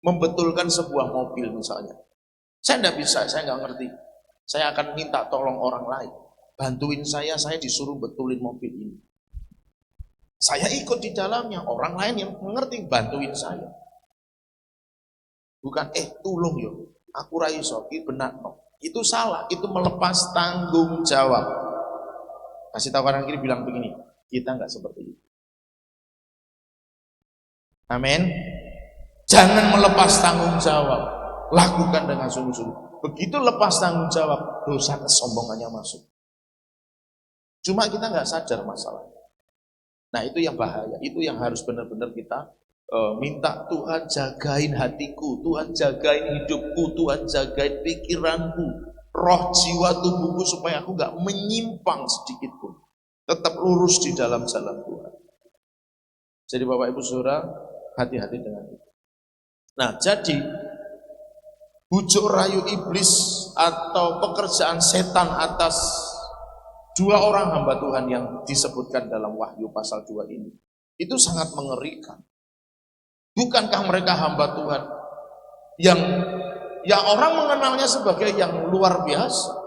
membetulkan sebuah mobil misalnya. Saya tidak bisa, saya nggak ngerti. Saya akan minta tolong orang lain. Bantuin saya disuruh betulin mobil ini. Saya ikut di dalamnya, orang lain yang mengerti bantuin saya. Bukan, tolong yo, aku ra iso, iki benar no. Itu salah, itu melepas tanggung jawab. Kasih tahu kanan kiri bilang begini, kita nggak seperti itu. Amin. Jangan melepas tanggung jawab, lakukan dengan sungguh-sungguh. Begitu lepas tanggung jawab, dosa kesombongannya masuk. Cuma kita nggak sadar masalahnya. Nah itu yang bahaya, itu yang harus benar-benar kita minta Tuhan jagain hatiku, Tuhan jagain hidupku, Tuhan jagain pikiranku, roh jiwa tubuhku supaya aku nggak menyimpang sedikit pun. Tetap lurus di dalam jalan Tuhan. Jadi Bapak Ibu Saudara, hati-hati dengan itu. Nah jadi bujuk rayu iblis atau pekerjaan setan atas dua orang hamba Tuhan yang disebutkan dalam Wahyu pasal 2 ini, itu sangat mengerikan. Bukankah mereka hamba Tuhan yang ya orang mengenalnya sebagai yang luar biasa,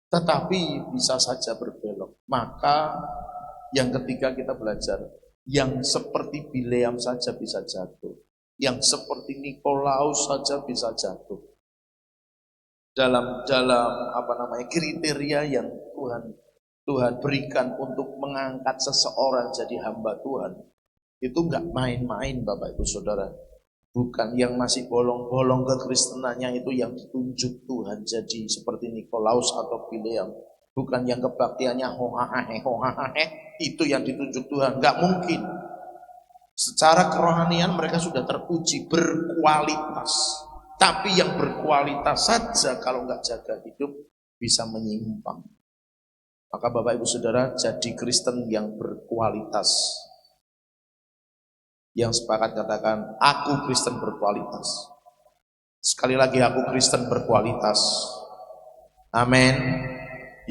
tetapi bisa saja berbelok. Maka yang ketiga kita belajar, yang seperti Bileam saja bisa jatuh, yang seperti Nikolaus saja bisa jatuh. Dalam kriteria yang Tuhan berikan untuk mengangkat seseorang jadi hamba Tuhan, itu enggak main-main Bapak Ibu Saudara. Bukan yang masih bolong-bolong kekristenannya itu yang ditunjuk Tuhan jadi seperti Nikolaus atau Bileam. Bukan yang kebaktiannya hohahe itu yang ditunjuk Tuhan, enggak mungkin. Secara kerohanian mereka sudah teruji berkualitas. Tapi yang berkualitas saja kalau nggak jaga hidup bisa menyimpang. Maka Bapak Ibu Saudara, jadi Kristen yang berkualitas. Yang sepakat katakan, aku Kristen berkualitas. Sekali lagi, aku Kristen berkualitas. Amin.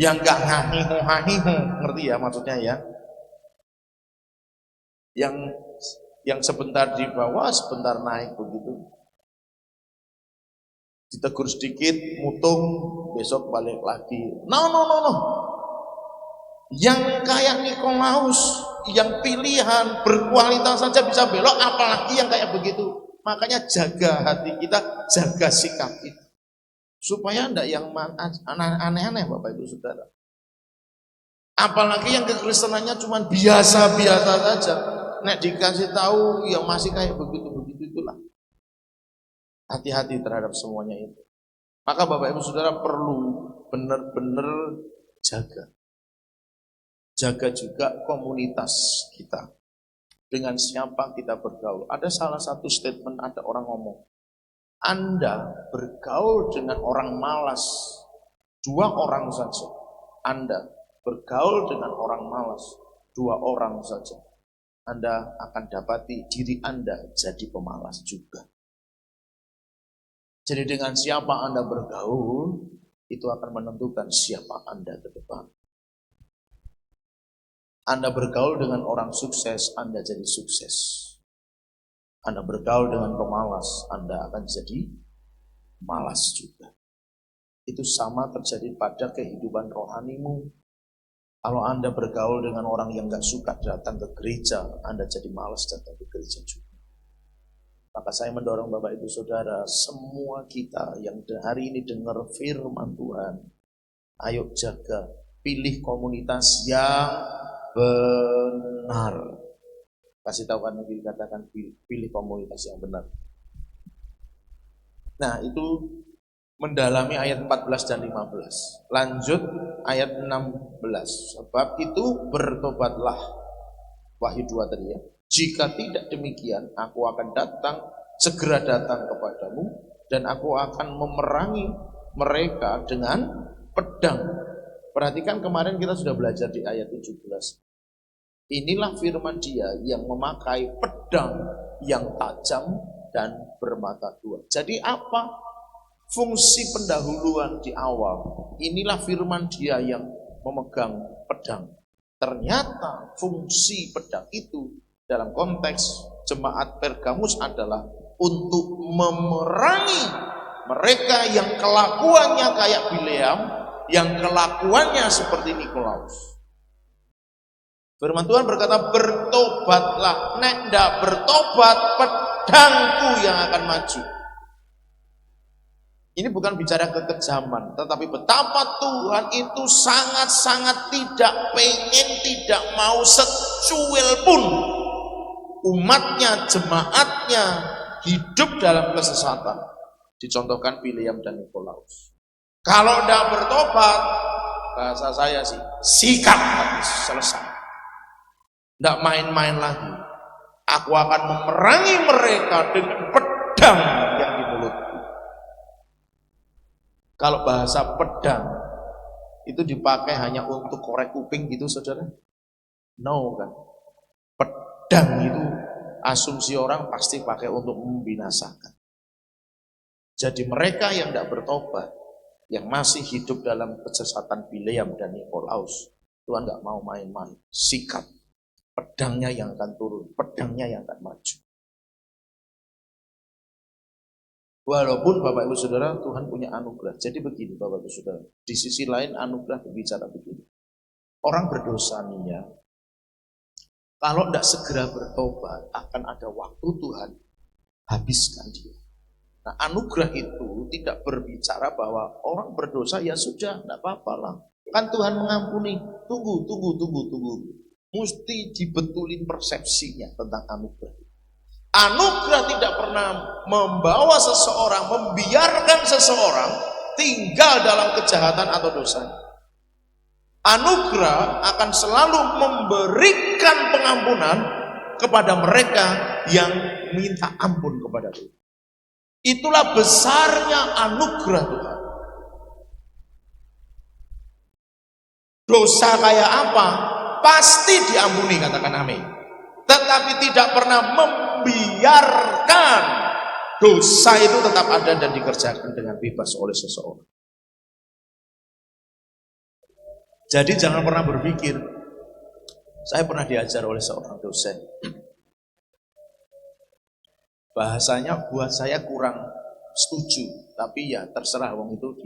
Yang nggak ngahihu, ngerti ya maksudnya ya? Yang sebentar di bawah, sebentar naik begitu. Ditegur sedikit, mutung, besok balik lagi. No. Yang kayak Nikolaus, yang pilihan berkualitas saja bisa belok, apalagi yang kayak begitu. Makanya jaga hati kita, jaga sikap kita. Supaya enggak yang aneh-aneh Bapak Ibu Saudara. Apalagi yang kekristenannya cuma biasa-biasa saja. Nek dikasih tahu, ya masih kayak begitu-begitu itulah. Hati-hati terhadap semuanya itu. Maka Bapak Ibu Saudara perlu benar-benar jaga. Jaga juga komunitas kita. Dengan siapa kita bergaul. Ada salah satu statement, ada orang ngomong, Anda bergaul dengan orang malas 2 orang saja. Anda bergaul dengan orang malas 2 orang saja. Anda akan dapati diri Anda jadi pemalas juga. Jadi dengan siapa Anda bergaul, itu akan menentukan siapa Anda ke depan. Anda bergaul dengan orang sukses, Anda jadi sukses. Anda bergaul dengan pemalas, Anda akan jadi malas juga. Itu sama terjadi pada kehidupan rohanimu. Kalau Anda bergaul dengan orang yang gak suka datang ke gereja, Anda jadi malas datang ke gereja juga. Maka saya mendorong Bapak Ibu Saudara, semua kita yang hari ini dengar firman Tuhan, ayo jaga, pilih komunitas yang benar. Kasih tahu kan, katakan pilih komunitas yang benar. Nah, itu mendalami ayat 14 dan 15. Lanjut ayat 16. Sebab itu bertobatlah. Wahyu 2 tadi ya. Jika tidak demikian, aku akan segera datang kepadamu, dan aku akan memerangi mereka dengan pedang. Perhatikan kemarin kita sudah belajar di ayat 17. Inilah firman Dia yang memakai pedang yang tajam dan bermata dua. Jadi apa fungsi pendahuluan di awal? Inilah firman Dia yang memegang pedang. Ternyata fungsi pedang itu dalam konteks jemaat Pergamus adalah untuk memerangi mereka yang kelakuannya kayak Bileam, yang kelakuannya seperti Nikolaus. Firman Tuhan berkata, bertobatlah. Nek ndak bertobat, pedangku yang akan maju. Ini bukan bicara kekejaman, tetapi betapa Tuhan itu sangat-sangat tidak mau secuil pun umatnya, jemaatnya hidup dalam kesesatan. Dicontohkan Bileam dan Nikolaus. Kalau ndak bertobat, bahasa saya sih, sikat habis, selesai. Tidak main-main lagi. Aku akan memerangi mereka dengan pedang yang di mulutku. Kalau bahasa pedang itu dipakai hanya untuk korek kuping gitu saudara? No kan. Pedang itu asumsi orang pasti pakai untuk membinasakan. Jadi mereka yang tidak bertobat, yang masih hidup dalam kesesatan Bileam dan Nikolaus, Tuhan nggak mau main-main, sikat. Pedangnya yang akan turun, pedangnya yang akan maju. Walaupun Bapak Ibu Saudara, Tuhan punya anugerah. Jadi begini Bapak Ibu Saudara, di sisi lain anugerah berbicara begini. Orang berdosa nih ya, kalau tidak segera bertobat, akan ada waktu Tuhan habiskan dia. Nah, anugerah itu tidak berbicara bahwa orang berdosa ya sudah, tidak apa-apa lah. Kan Tuhan mengampuni. Tunggu. Mesti dibetulin persepsinya tentang anugerah. Anugerah tidak pernah membawa seseorang, membiarkan seseorang tinggal dalam kejahatan atau dosa. Anugerah akan selalu memberikan pengampunan kepada mereka yang minta ampun kepada Tuhan. Itulah besarnya anugerah Tuhan. Dosa kayak apa? Pasti diampuni, katakan amin. Tetapi tidak pernah membiarkan dosa itu tetap ada dan dikerjakan dengan bebas oleh seseorang. Jadi jangan pernah berpikir, saya pernah diajar oleh seorang dosen. Bahasanya buat saya kurang setuju, tapi ya terserah wong itu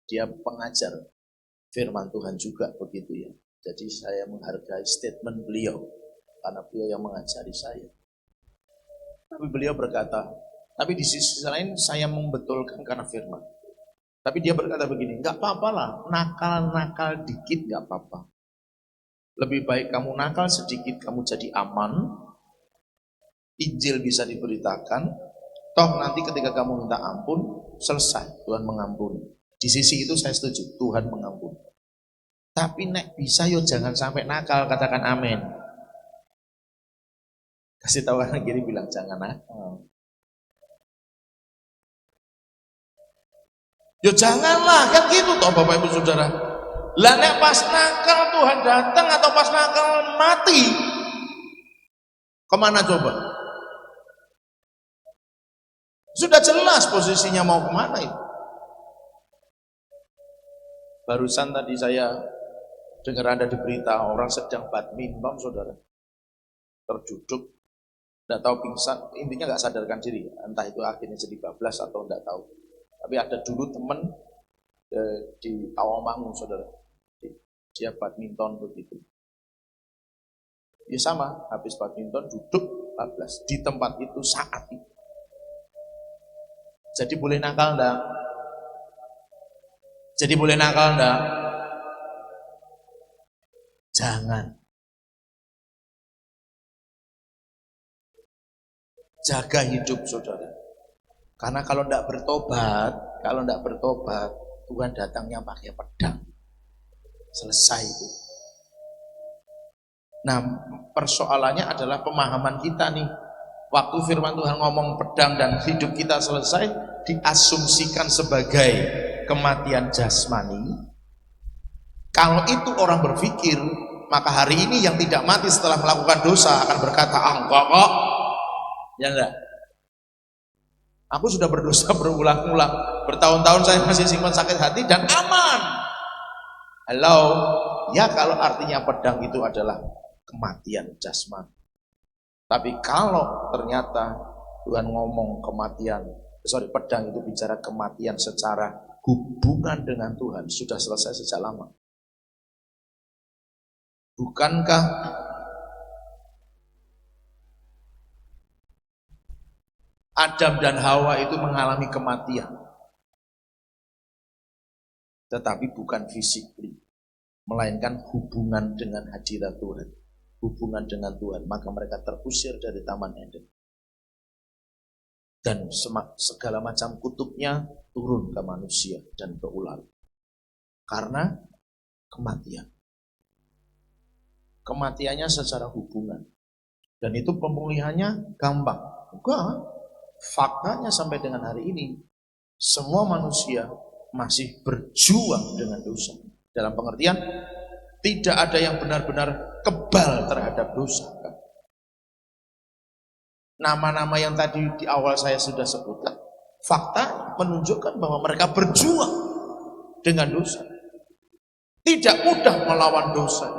dia pengajar firman Tuhan juga begitu ya. Jadi saya menghargai statement beliau karena beliau yang mengajari saya. Tapi beliau berkata, tapi di sisi lain saya membetulkan karena firman. Tapi dia berkata begini, nggak apa-apa lah, nakal-nakal dikit nggak apa-apa. Lebih baik kamu nakal sedikit, kamu jadi aman. Injil bisa diberitakan. Toh nanti ketika kamu minta ampun, selesai, Tuhan mengampuni. Di sisi itu saya setuju, Tuhan mengampuni. Tapi nek bisa yo jangan sampai nakal, katakan amin. Kasih tahu kanan kiri bilang jangan nakal. Yo janganlah, kan gitu toh Bapak Ibu Saudara. Lah nek pas nakal Tuhan datang atau pas nakal mati, Kemana coba? Sudah jelas posisinya mau kemana itu. Barusan tadi saya dengar ada di berita orang sedang badminton, saudara. Terjuduk, tidak tahu pingsan, intinya nggak sadarkan diri. Entah itu akhirnya jadi bablas atau tidak tahu. Tapi ada dulu teman di Tawamangun, saudara. Dia badminton begitu. Ya sama, habis badminton duduk bablas di tempat itu saat itu. Jadi boleh nakal enggak? Jadi boleh nakal enggak? Jangan. Jaga hidup saudara. Karena kalau enggak bertobat, Tuhan datangnya pakai pedang. Selesai itu. Nah, persoalannya adalah pemahaman kita nih. Waktu firman Tuhan ngomong pedang dan hidup kita selesai, diasumsikan sebagai kematian jasmani. Kalau itu orang berpikir, maka hari ini yang tidak mati setelah melakukan dosa akan berkata, enggak kok. Ya enggak? Aku sudah berdosa berulang-ulang. Bertahun-tahun saya masih simpan sakit hati dan aman. Halo? Ya kalau artinya pedang itu adalah kematian jasmani. Tapi kalau ternyata Tuhan ngomong pedang itu bicara kematian secara hubungan dengan Tuhan, sudah selesai sejak lama. Bukankah Adam dan Hawa itu mengalami kematian? Tetapi bukan fisik, melainkan hubungan dengan hadirat Tuhan. Hubungan dengan Tuhan, maka mereka terusir dari Taman Eden. Dan segala macam kutubnya turun ke manusia dan ke ular. Karena kematian. Kematiannya secara hubungan. Dan itu pemulihannya gampang. Enggak. Faktanya sampai dengan hari ini, semua manusia masih berjuang dengan dosa. Dalam pengertian, tidak ada yang benar-benar kebal terhadap dosa. Nama-nama yang tadi di awal saya sudah sebutkan, fakta menunjukkan bahwa mereka berjuang dengan dosa. Tidak mudah melawan dosa.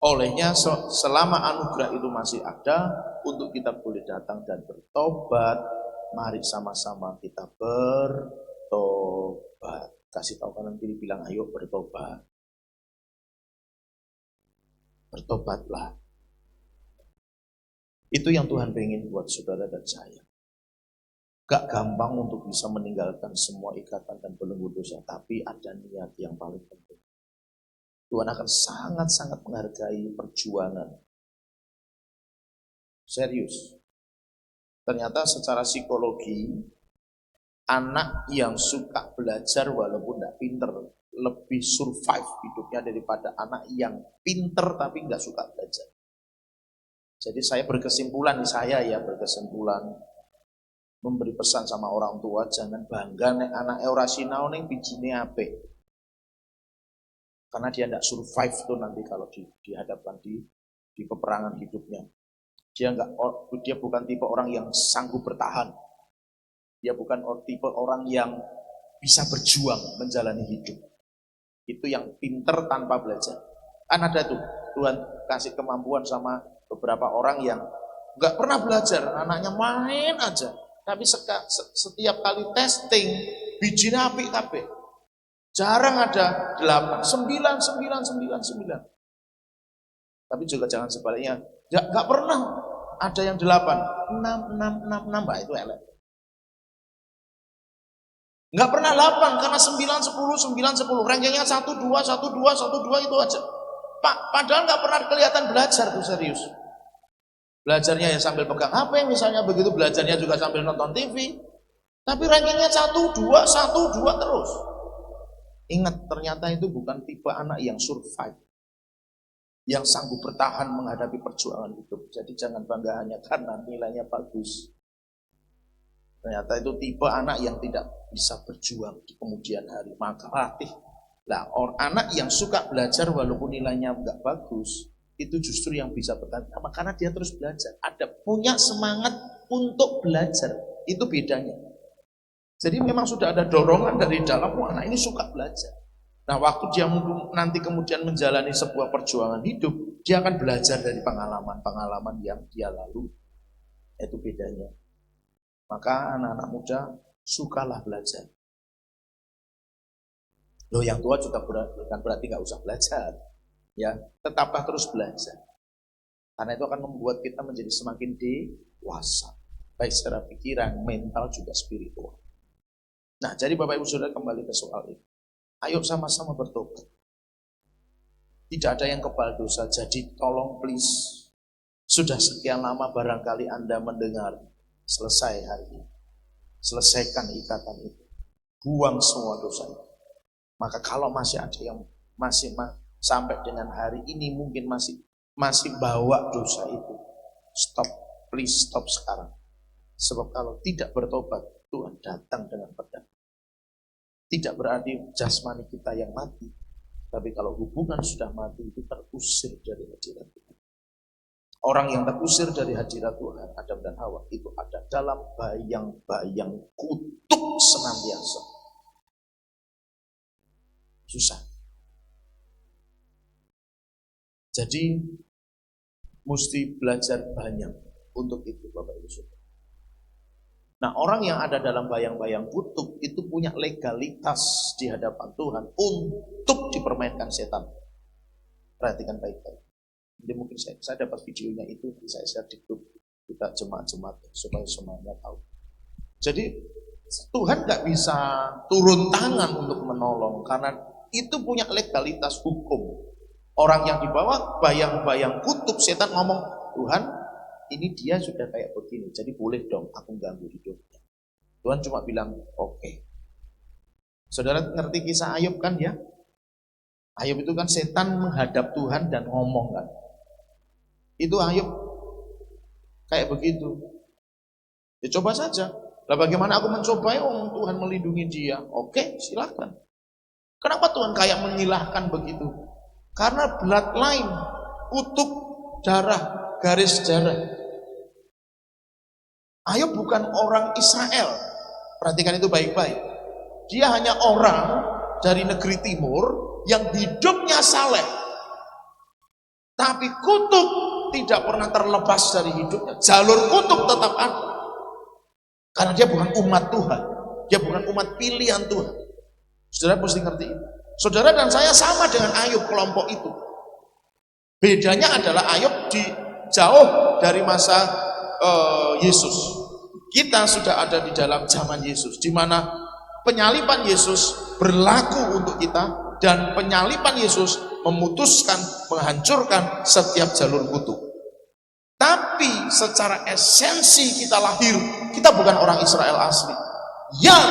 Olehnya selama anugerah itu masih ada, untuk kita boleh datang dan bertobat, mari sama-sama kita bertobat. Kasih tahu kanan kiri, bilang ayo bertobat. Bertobatlah. Itu yang Tuhan pengen buat saudara dan saya. Gak gampang untuk bisa meninggalkan semua ikatan dan belenggu dosa, tapi ada niat yang paling penting. Tuhan akan sangat-sangat menghargai perjuangan. Serius. Ternyata secara psikologi, anak yang suka belajar walaupun tidak pinter lebih survive hidupnya daripada anak yang pinter tapi nggak suka belajar. Jadi saya berkesimpulan memberi pesan sama orang tua, jangan bangga nek anak ora sinau ning bijine apik. Karena dia tidak survive tuh nanti kalau dihadapkan di peperangan hidupnya. Dia bukan tipe orang yang sanggup bertahan. Dia bukan tipe orang yang bisa berjuang menjalani hidup. Itu yang pinter tanpa belajar. Kan ada tuh, Tuhan kasih kemampuan sama beberapa orang yang nggak pernah belajar, anaknya main aja. Tapi setiap kali testing, bijinya apik kabeh. Jarang ada 8, 9. Tapi juga jangan sebaliknya. Nggak pernah ada yang 8, 6, Mbak, itu elek. Nggak pernah 8, karena 9, 10, rankingnya 1, 2 itu aja. Padahal nggak pernah kelihatan belajar tuh, serius. Belajarnya ya sambil pegang HP, misalnya begitu, belajarnya juga sambil nonton TV. Tapi rankingnya 1, 2 terus. Ingat, ternyata itu bukan tipe anak yang survive, yang sanggup bertahan menghadapi perjuangan hidup. Jadi jangan bangga hanya karena nilainya bagus. Ternyata itu tipe anak yang tidak bisa berjuang di kemudian hari. Maka latih. Anak yang suka belajar walaupun nilainya enggak bagus, itu justru yang bisa bertahan lama karena dia terus belajar. Ada punya semangat untuk belajar. Itu bedanya. Jadi memang sudah ada dorongan dari dalam, anak ini suka belajar. Nah, waktu dia nanti kemudian menjalani sebuah perjuangan hidup, dia akan belajar dari pengalaman-pengalaman yang dia lalui. Itu bedanya. Maka anak-anak muda sukalah belajar. Loh, yang tua juga bukan berarti nggak usah belajar. Ya, tetaplah terus belajar. Karena itu akan membuat kita menjadi semakin dewasa. Baik secara pikiran, mental, juga spiritual. Nah, jadi Bapak Ibu Saudara kembali ke soal ini. Ayo sama-sama bertobat. Tidak ada yang kebal dosa, jadi tolong please. Sudah sekian lama barangkali Anda mendengar, selesai hari ini. Selesaikan ikatan itu. Buang semua dosa itu. Maka kalau masih ada yang masih sampai dengan hari ini mungkin masih bawa dosa itu, stop, please stop sekarang. Sebab kalau tidak bertobat, Tuhan datang dengan pedang. Tidak berarti jasmani kita yang mati, tapi kalau hubungan sudah mati itu terusir dari hadirat Tuhan. Orang yang terusir dari hadirat Tuhan, Adam dan Hawa, itu ada dalam bayang-bayang kutuk senantiasa. Susah. Jadi mesti belajar banyak untuk itu Bapak Ibu Saudara. Nah, orang yang ada dalam bayang-bayang kutuk itu punya legalitas di hadapan Tuhan untuk dipermainkan setan. Perhatikan baik-baik. Jadi mungkin saya dapat videonya itu, saya share di grup kita jemaat-jemaat supaya semuanya tahu. Jadi Tuhan nggak bisa turun tangan untuk menolong karena itu punya legalitas hukum. Orang yang di bawah bayang-bayang kutub setan ngomong, Tuhan ini dia sudah kayak begini, jadi boleh dong aku ganggu hidupnya. Tuhan cuma bilang oke. Saudara ngerti kisah Ayub kan ya? Ayub itu kan setan menghadap Tuhan dan ngomong kan. Itu Ayub kayak begitu. Ya coba saja. Lah bagaimana aku mencobai Tuhan melindungi dia? Oke, silakan. Kenapa Tuhan kayak menyilahkan begitu? Karena bloodline, kutuk darah, garis darah. Ayub bukan orang Israel. Perhatikan itu baik-baik. Dia hanya orang dari negeri timur yang hidupnya saleh. Tapi kutuk tidak pernah terlepas dari hidupnya. Jalur kutuk tetap ada. Karena dia bukan umat Tuhan. Dia bukan umat pilihan Tuhan. Saudara mesti ngerti itu. Saudara dan saya sama dengan Ayub kelompok itu. Bedanya adalah Ayub jauh dari masa Yesus. Kita sudah ada di dalam zaman Yesus, di mana penyaliban Yesus berlaku untuk kita dan penyaliban Yesus memutuskan, menghancurkan setiap jalur kutuk. Tapi secara esensi kita lahir, kita bukan orang Israel asli. Yang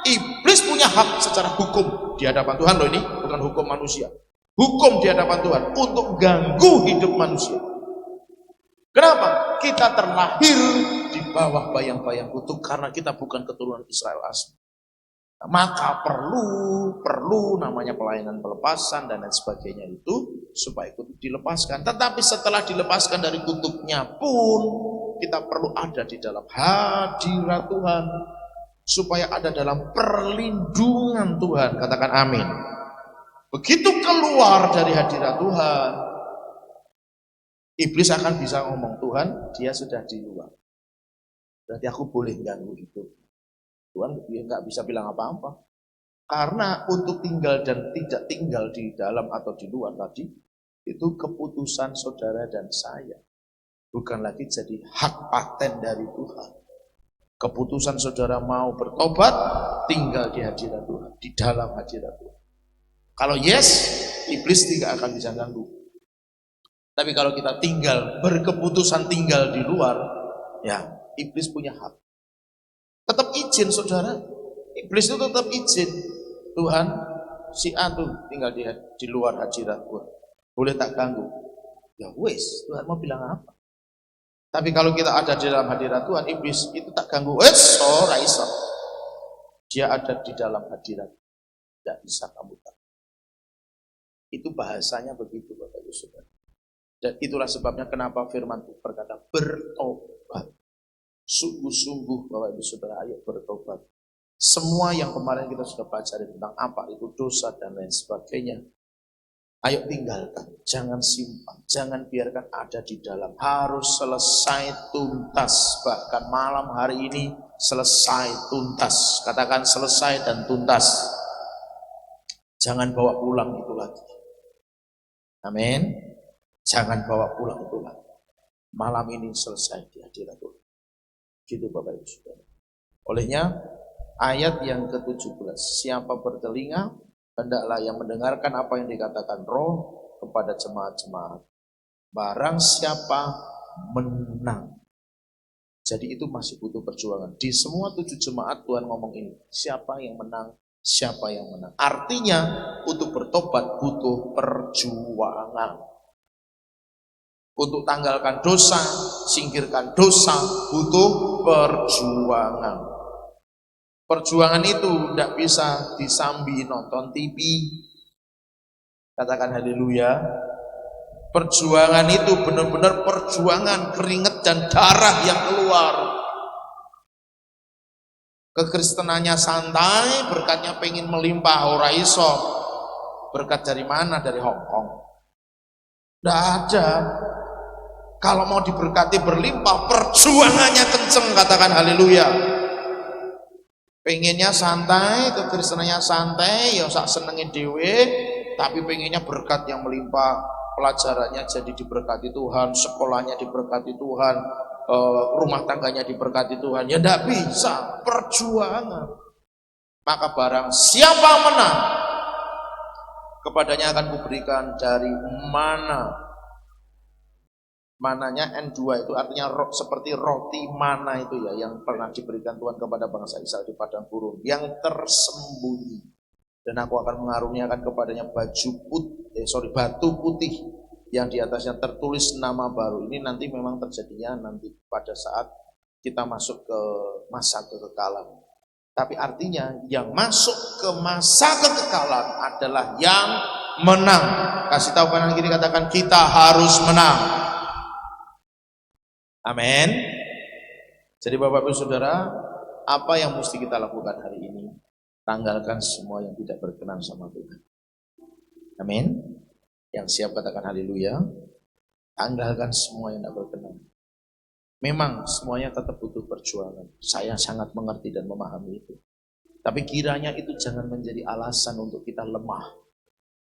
iblis punya hak secara hukum di hadapan Tuhan loh, ini bukan hukum manusia. Hukum di hadapan Tuhan untuk ganggu hidup manusia. Kenapa? Kita terlahir di bawah bayang-bayang kutuk karena kita bukan keturunan Israel asli. Nah, maka perlu namanya pelayanan pelepasan dan lain sebagainya itu supaya kutuk dilepaskan. Tetapi setelah dilepaskan dari kutuknya pun kita perlu ada di dalam hadirat Tuhan supaya ada dalam perlindungan Tuhan. Katakan amin. Begitu keluar dari hadirat Tuhan, iblis akan bisa ngomong, Tuhan dia sudah di luar, berarti aku boleh ganggu hidup. Tuhan nggak bisa bilang apa-apa. Karena untuk tinggal dan tidak tinggal di dalam atau di luar tadi, itu keputusan saudara dan saya. Bukan lagi jadi hak paten dari Tuhan. Keputusan saudara mau bertobat, tinggal di hadirat Tuhan, di dalam hadirat Tuhan. Kalau yes, iblis tidak akan bisa ganggu. Tapi kalau kita tinggal, berkeputusan tinggal di luar, ya iblis punya hak. Tetap izin saudara, iblis itu tetap izin. Tuhan, si A tuh tinggal di luar hadirat Tuhan, boleh tak ganggu? Ya wes, Tuhan mau bilang apa? Tapi kalau kita ada di dalam hadirat Tuhan, iblis itu tak ganggu. Wes, raisa. Dia ada di dalam hadirat, tidak bisa kamu tak. Itu bahasanya begitu Bapak Ibu Saudara. Dan itulah sebabnya kenapa firman Tuhan berkata bertobat. Sungguh-sungguh Bapak Ibu Saudara, ayo bertobat. Semua yang kemarin kita sudah pelajari tentang apa itu dosa dan lain sebagainya, ayo tinggalkan, jangan simpan, jangan biarkan ada di dalam. Harus selesai tuntas, bahkan malam hari ini selesai tuntas. Katakan selesai dan tuntas. Jangan bawa pulang itu lagi. Amin. Jangan bawa pulang itu lagi. Malam ini selesai di hadirat Tuhan. Gitu Bapak Ibu Saudara. Olehnya ayat yang ke-17, siapa bertelinga hendaklah yang mendengarkan apa yang dikatakan Roh kepada jemaat-jemaat. Barang siapa menang. Jadi itu masih butuh perjuangan. Di semua 7 jemaat Tuhan ngomong ini, siapa yang menang, siapa yang menang. Artinya untuk bertobat butuh perjuangan. Untuk tanggalkan dosa, singkirkan dosa, butuh perjuangan. Perjuangan itu tidak bisa disambi nonton TV. Katakan haleluya. Perjuangan itu benar-benar perjuangan, keringat dan darah yang keluar. Kekristenannya santai, berkatnya pengen melimpah, ora iso. Berkat dari mana? Dari Hongkong. Tidak ada. Kalau mau diberkati berlimpah, perjuangannya kenceng, katakan haleluya. Pengennya santai, kekristenannya santai, ya sak senengin dewe, tapi pengennya berkat yang melimpah, pelajarannya jadi diberkati Tuhan, sekolahnya diberkati Tuhan, rumah tangganya diberkati Tuhan. Ya tidak bisa, perjuangan. Maka barang siapa menang, kepadanya akan kuberikan dari mana. Mananya N2 itu artinya seperti roti mana itu ya, yang pernah diberikan Tuhan kepada bangsa Israel di padang gurun, yang tersembunyi. Dan aku akan mengaruniakan kepadanya batu putih yang di atasnya tertulis nama baru. Ini nanti memang terjadinya nanti pada saat kita masuk ke masa kekekalan. Tapi artinya yang masuk ke masa kekekalan adalah yang menang. Kasih tahu kanan kiri, katakan kita harus menang. Amin. Jadi Bapak Ibu Saudara, apa yang mesti kita lakukan hari ini? Tanggalkan semua yang tidak berkenan sama Tuhan. Amin. Yang siap katakan haleluya. Tanggalkan semua yang tidak berkenan. Memang semuanya tetap butuh perjuangan. Saya sangat mengerti dan memahami itu. Tapi kiranya itu jangan menjadi alasan untuk kita lemah.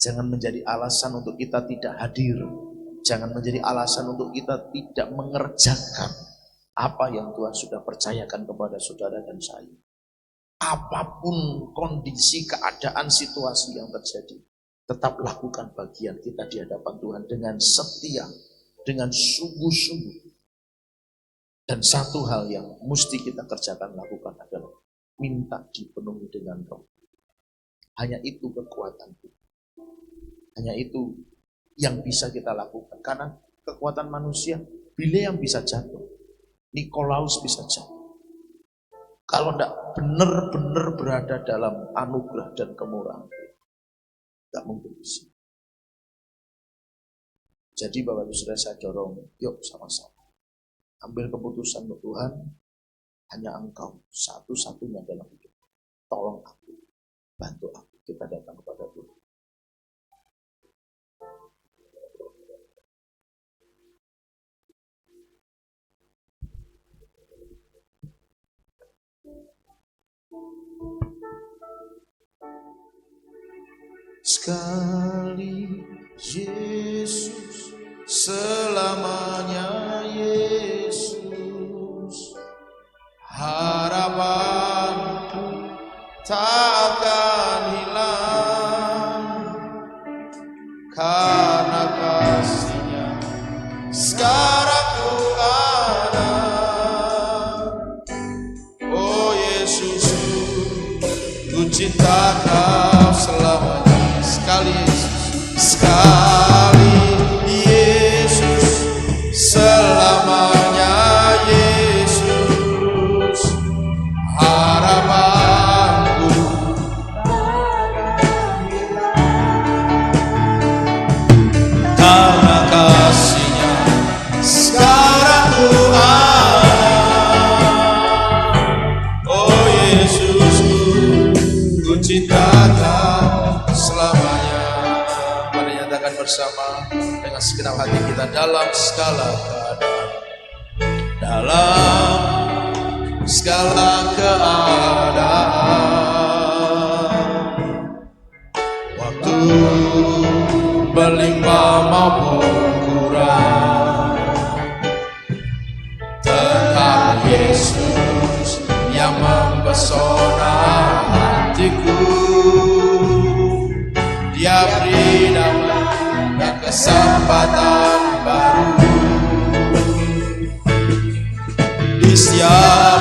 Jangan menjadi alasan untuk kita tidak hadir. Jangan menjadi alasan untuk kita tidak mengerjakan apa yang Tuhan sudah percayakan kepada saudara dan saya. Apapun kondisi, keadaan, situasi yang terjadi, tetap lakukan bagian kita di hadapan Tuhan dengan setia, dengan sungguh-sungguh. Dan satu hal yang mesti kita kerjakan, lakukan adalah minta dipenuhi dengan Roh. Hanya itu kekuatan kita. Hanya itu yang bisa kita lakukan. Karena kekuatan manusia, bila yang bisa jatuh, Nikolaus bisa jatuh. Kalau tidak benar-benar berada dalam anugerah dan kemurahan, tidak mungkin bisa. Jadi Bapak Ibu Saudara, saya dorong, yuk sama-sama ambil keputusan untuk Tuhan. Hanya Engkau satu-satunya dalam hidup. Tolong aku, bantu aku. Kita datang kepada Tuhan. Sekali Yesus, selamanya Yesus, harapanku tak akan hilang, karena kasih-Nya sekarang ku ada. Oh Yesus, ku cinta Kau selamanya. Sekali Yesus, selamanya Yesus, harapanku karena kasih bersama dengan segenap hati kita dalam segala keadaan. Dalam segala keadaan, waktu berlimpah maupun kurang, tetap Yesus yang mempesona hatiku. Dia beri damai dan kesempatan baru di setiap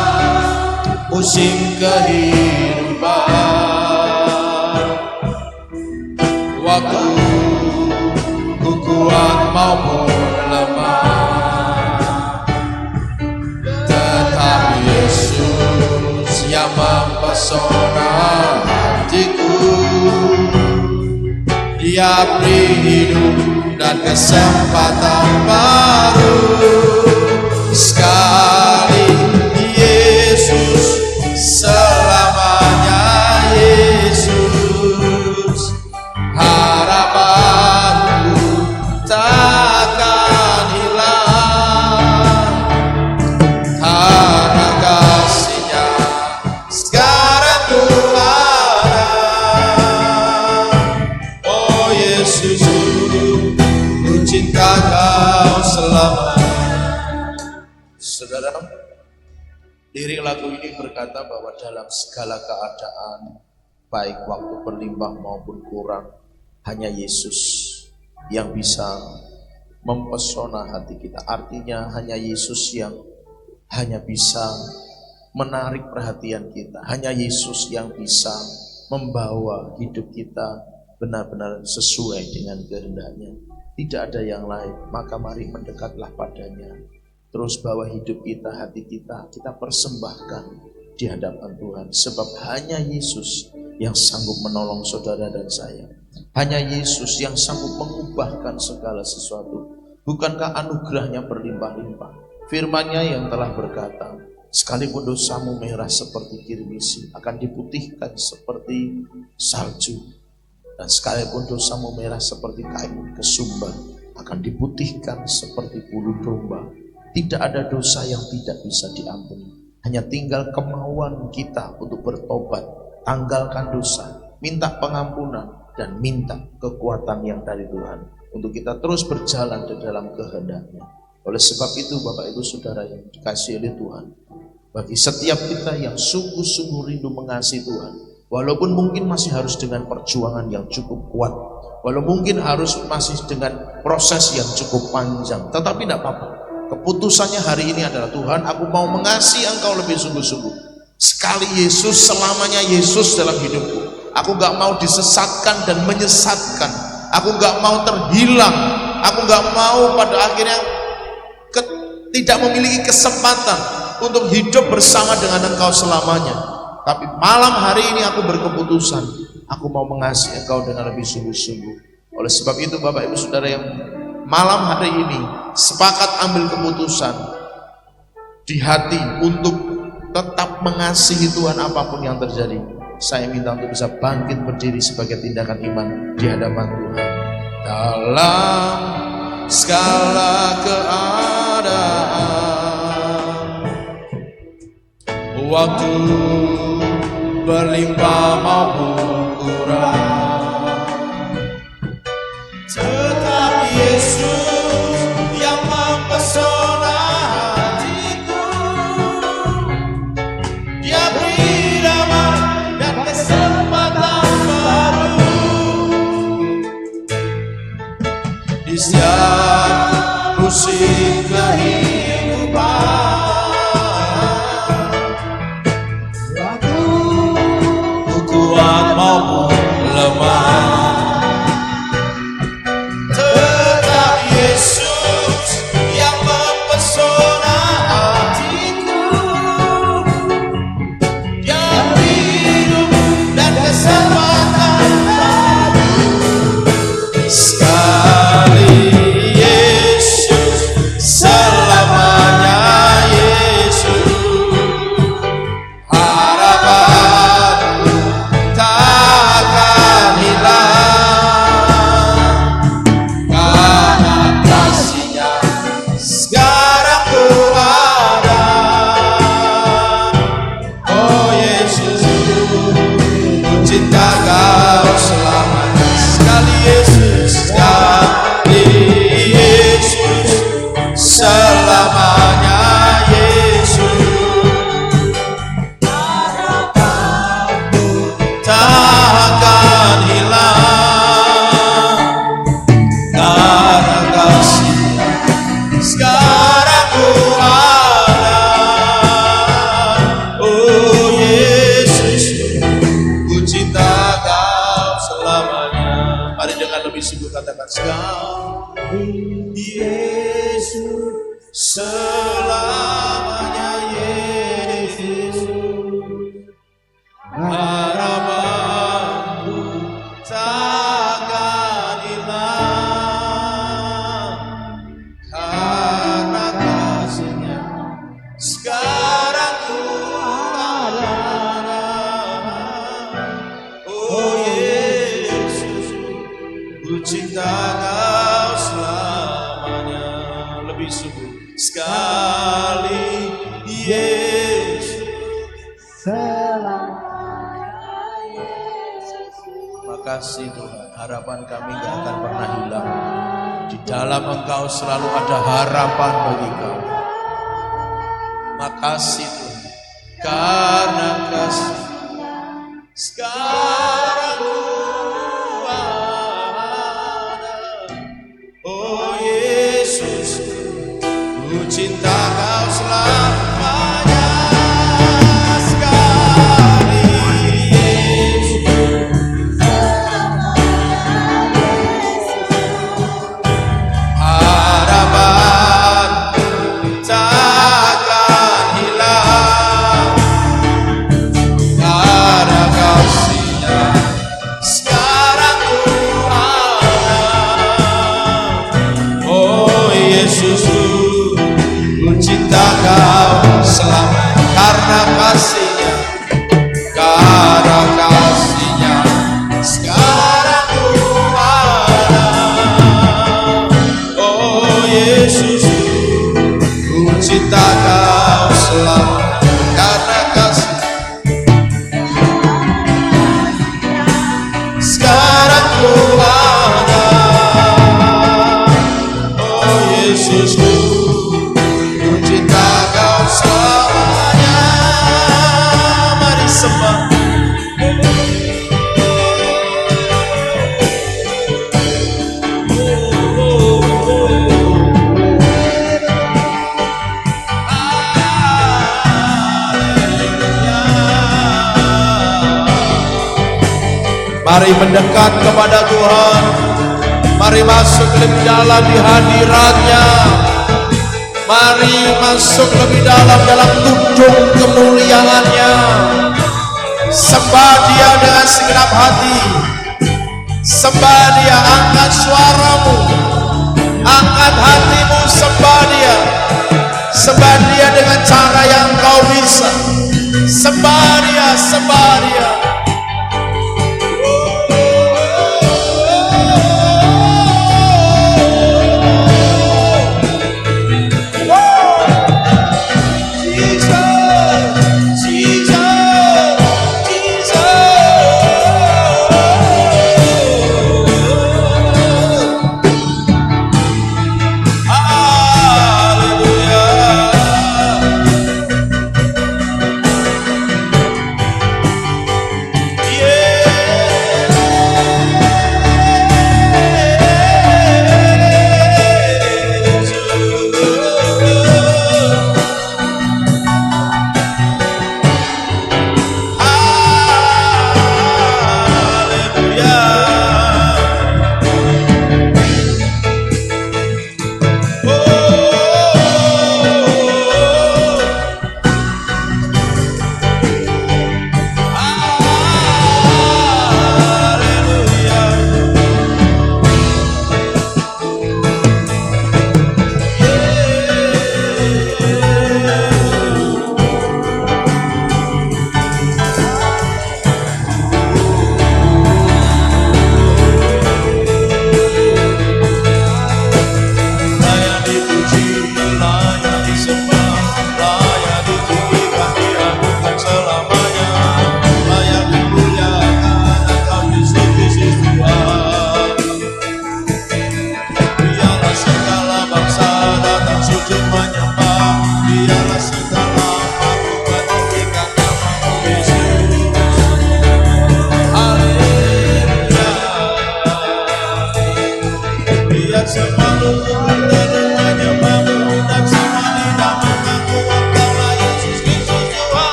musim kehidupan. Waktu ku kuat maupun lemah, tetap Yesus yang mempesona hatiku. Dia beri hidup dan kesempatan baru. Sekali Yesus, selamanya Yesus. Harapanku takkan hilang karena kasih-Nya sekarang ku ada. Oh Yesus, ku cinta Kau selamanya. Saudara, lirik lagu ini berkata bahwa dalam segala keadaan, baik waktu berlimpah maupun kurang, hanya Yesus yang bisa mempesona hati kita. Artinya hanya Yesus yang hanya bisa menarik perhatian kita. Hanya Yesus yang bisa membawa hidup kita benar-benar sesuai dengan kehendak-Nya. Tidak ada yang lain. Maka mari mendekatlah padanya. Terus bawa hidup kita, hati kita persembahkan di hadapan Tuhan. Sebab hanya Yesus yang sanggup menolong saudara dan saya. Hanya Yesus yang sanggup mengubahkan segala sesuatu. Bukankah anugerahnya berlimpah-limpah? Firman-Nya yang telah berkata, sekalipun dosamu merah seperti kirmisi, akan diputihkan seperti salju. Dan sekalipun dosamu merah seperti kain kesumba, akan diputihkan seperti bulu domba. Tidak ada dosa yang tidak bisa diampuni. Hanya tinggal kemauan kita untuk bertobat, tanggalkan dosa, minta pengampunan, dan minta kekuatan yang dari Tuhan untuk kita terus berjalan di dalam kehendak-Nya. Oleh sebab itu Bapak Ibu Saudara yang dikasihi oleh Tuhan, bagi setiap kita yang sungguh-sungguh rindu mengasihi Tuhan, walaupun mungkin masih harus dengan perjuangan yang cukup kuat, walaupun mungkin harus masih dengan proses yang cukup panjang, tetapi tidak apa-apa. Keputusannya hari ini adalah, Tuhan, aku mau mengasihi Engkau lebih sungguh-sungguh. Sekali Yesus, selamanya Yesus dalam hidupku. Aku gak mau disesatkan dan menyesatkan. Aku gak mau terhilang. Aku gak mau pada akhirnya tidak memiliki kesempatan untuk hidup bersama dengan Engkau selamanya. Tapi malam hari ini aku berkeputusan, aku mau mengasihi Engkau dengan lebih sungguh-sungguh. Oleh sebab itu Bapak Ibu Saudara yang malam hari ini sepakat ambil keputusan di hati untuk tetap mengasihi Tuhan apapun yang terjadi. Saya minta untuk bisa bangkit berdiri sebagai tindakan iman di hadapan Tuhan. Dalam segala keadaan, waktu berlimpah maupun kurang, tetap Yesus yang mempesona hatiku. Dia beri damai dan kesempatan baru di setiap musim kehidupan. Waktu ku kuat mau lebih sungguh katakan sekali, Yesus selamanya, Yesus harapanku takkan hilang, karena kasih-Nya sekarang ku ada. Oh Yesus, ku cinta Kau selamanya. Lebih sungguh sekali, Yesus makasih Tuhan, harapan kami gak akan pernah hilang. Di dalam Engkau selalu ada harapan bagi kami. Makasih Tuhan, karena kasih sekarang ku ada. Oh Yesus, ku cinta Kau selamanya. Sekali Yesus, harapan takkan hilang, karena kasih-Nya sekarang ku ada. Oh Yesus, ku cinta Kau selamanya, karena kasih-Nya, karena kasih-Nya sekarang ku ada. Oh Yesus, ku cinta Kau selamanya, karena kasih sekarang ku ada. Oh Yesus, ku cinta Kau selamanya. Mari sembah. Mari mendekat kepada Tuhan. Mari masuk lebih dalam di hadirat-Nya. Mari masuk lebih dalam tunjung kemuliaan-Nya. Sembah Dia dengan segenap hati. Sembah Dia, angkat suaramu, angkat hatimu, sembah Dia. Sembah Dia dengan cara yang kau bisa. Sembah Dia, sembah Dia.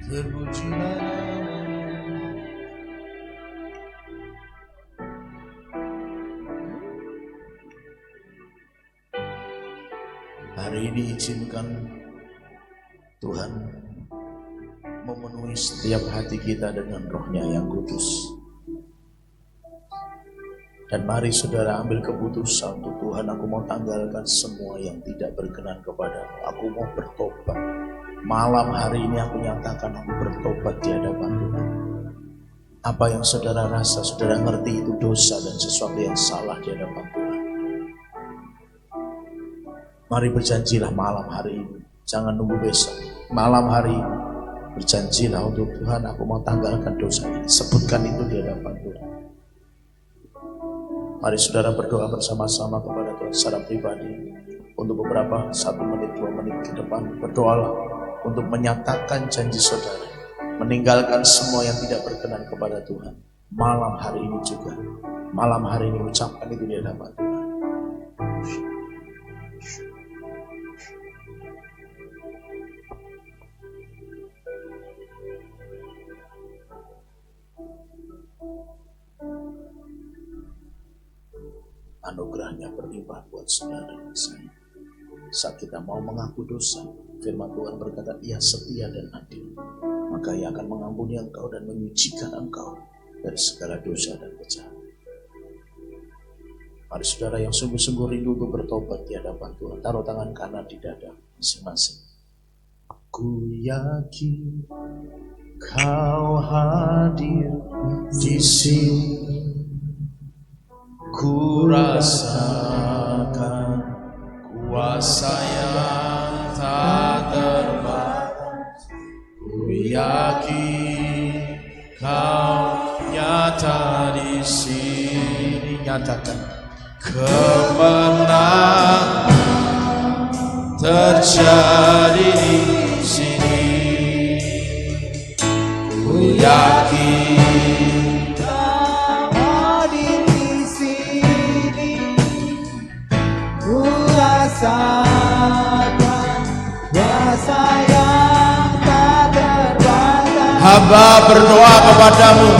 Terpujilah nama-Mu. Hari ini izinkan Tuhan memenuhi setiap hati kita dengan Roh-Nya yang kudus. Dan mari saudara ambil keputusan untuk Tuhan, aku mau tanggalkan semua yang tidak berkenan kepadamu. Aku mau bertobat. Malam hari ini aku nyatakan aku bertobat di hadapan Tuhan. Apa yang saudara rasa, saudara ngerti itu dosa dan sesuatu yang salah di hadapan Tuhan. Mari berjanjilah malam hari ini. Jangan nunggu besok. Malam hari ini berjanjilah untuk Tuhan, aku mau tanggalkan dosa ini. Sebutkan itu di hadapan Tuhan. Mari saudara berdoa bersama-sama kepada Tuhan secara pribadi. Untuk beberapa 1 menit, 2 menit ke depan berdoalah untuk menyatakan janji saudara, meninggalkan semua yang tidak berkenan kepada Tuhan. Malam hari ini juga, malam hari ini ucapkan itu di hadapan Tuhan. Anugerahnya berlimpah buat saudara dan saya. Saat kita mau mengaku dosa, firman Tuhan berkata, Ia setia dan adil, maka Ia akan mengampuni engkau dan menyucikan engkau dari segala dosa dan kejahatan. Mari saudara yang sungguh-sungguh rindu untuk bertobat di hadapan Tuhan, taruh tangan kanan di dada masing-masing. Ku yakin Kau hadir di sini, ku rasakan kuasa yang tak terbatas. Ku yakin Kau nyata di sini. Nyatakan kemenangan terjadi di sini. Ku yakin Kau hadir di sini, ku rasakan kuasa yang tak terbatas. Hamba berdoa kepadamu,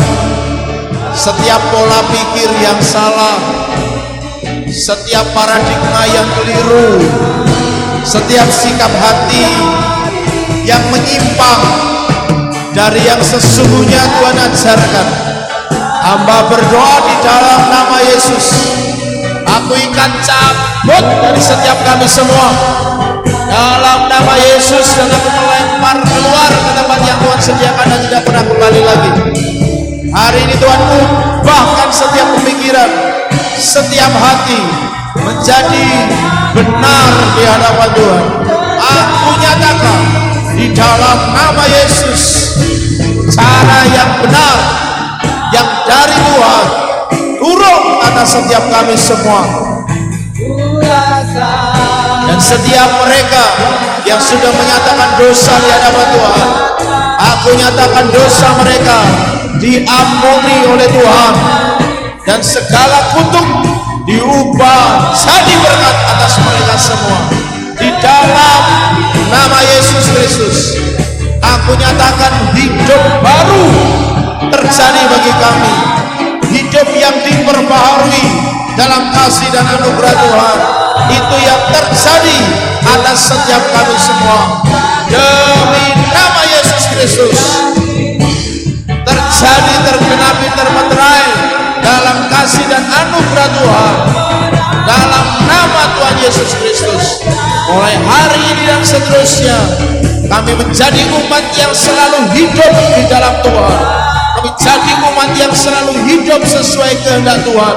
setiap pola pikir yang salah, setiap paradigma yang keliru, setiap sikap hati yang menyimpang dari yang sesungguhnya Tuhan ajarkan, hamba berdoa di dalam nama Yesus, aku ikan cabut dari setiap kami semua dalam nama Yesus, dan aku melempar keluar ke tempat yang Tuhan sediakan dan tidak pernah kembali lagi. Hari ini Tuhan ubahkan setiap pemikiran, setiap hati menjadi benar di hadapan Tuhan. Aku nyatakan di dalam nama Yesus, cara yang benar yang dari Tuhan turun atas setiap kami semua. Dan setiap mereka yang sudah menyatakan dosa di hadapan Tuhan, aku nyatakan dosa mereka diampuni oleh Tuhan, dan segala kutuk diubah jadi berkat atas mereka semua. Di dalam nama Yesus Kristus, aku nyatakan hidup baru terjadi bagi kami, hidup yang diperbaharui dalam kasih dan anugerah Tuhan. Itu yang terjadi atas setiap kami semua. Demi nama Yesus Kristus, terjadi, tergenapi, termeterai dalam kasih dan anugerah Tuhan, dalam nama Tuhan Yesus Kristus. Mulai hari ini dan seterusnya, kami menjadi umat yang selalu hidup di dalam Tuhan. Kami jadi umat yang selalu hidup sesuai kehendak Tuhan.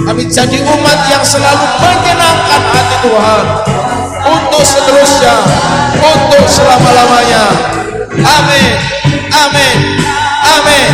Kami jadi umat yang selalu menyenangkan hati Tuhan untuk seterusnya, untuk selama-lamanya. Amin, amin, amin.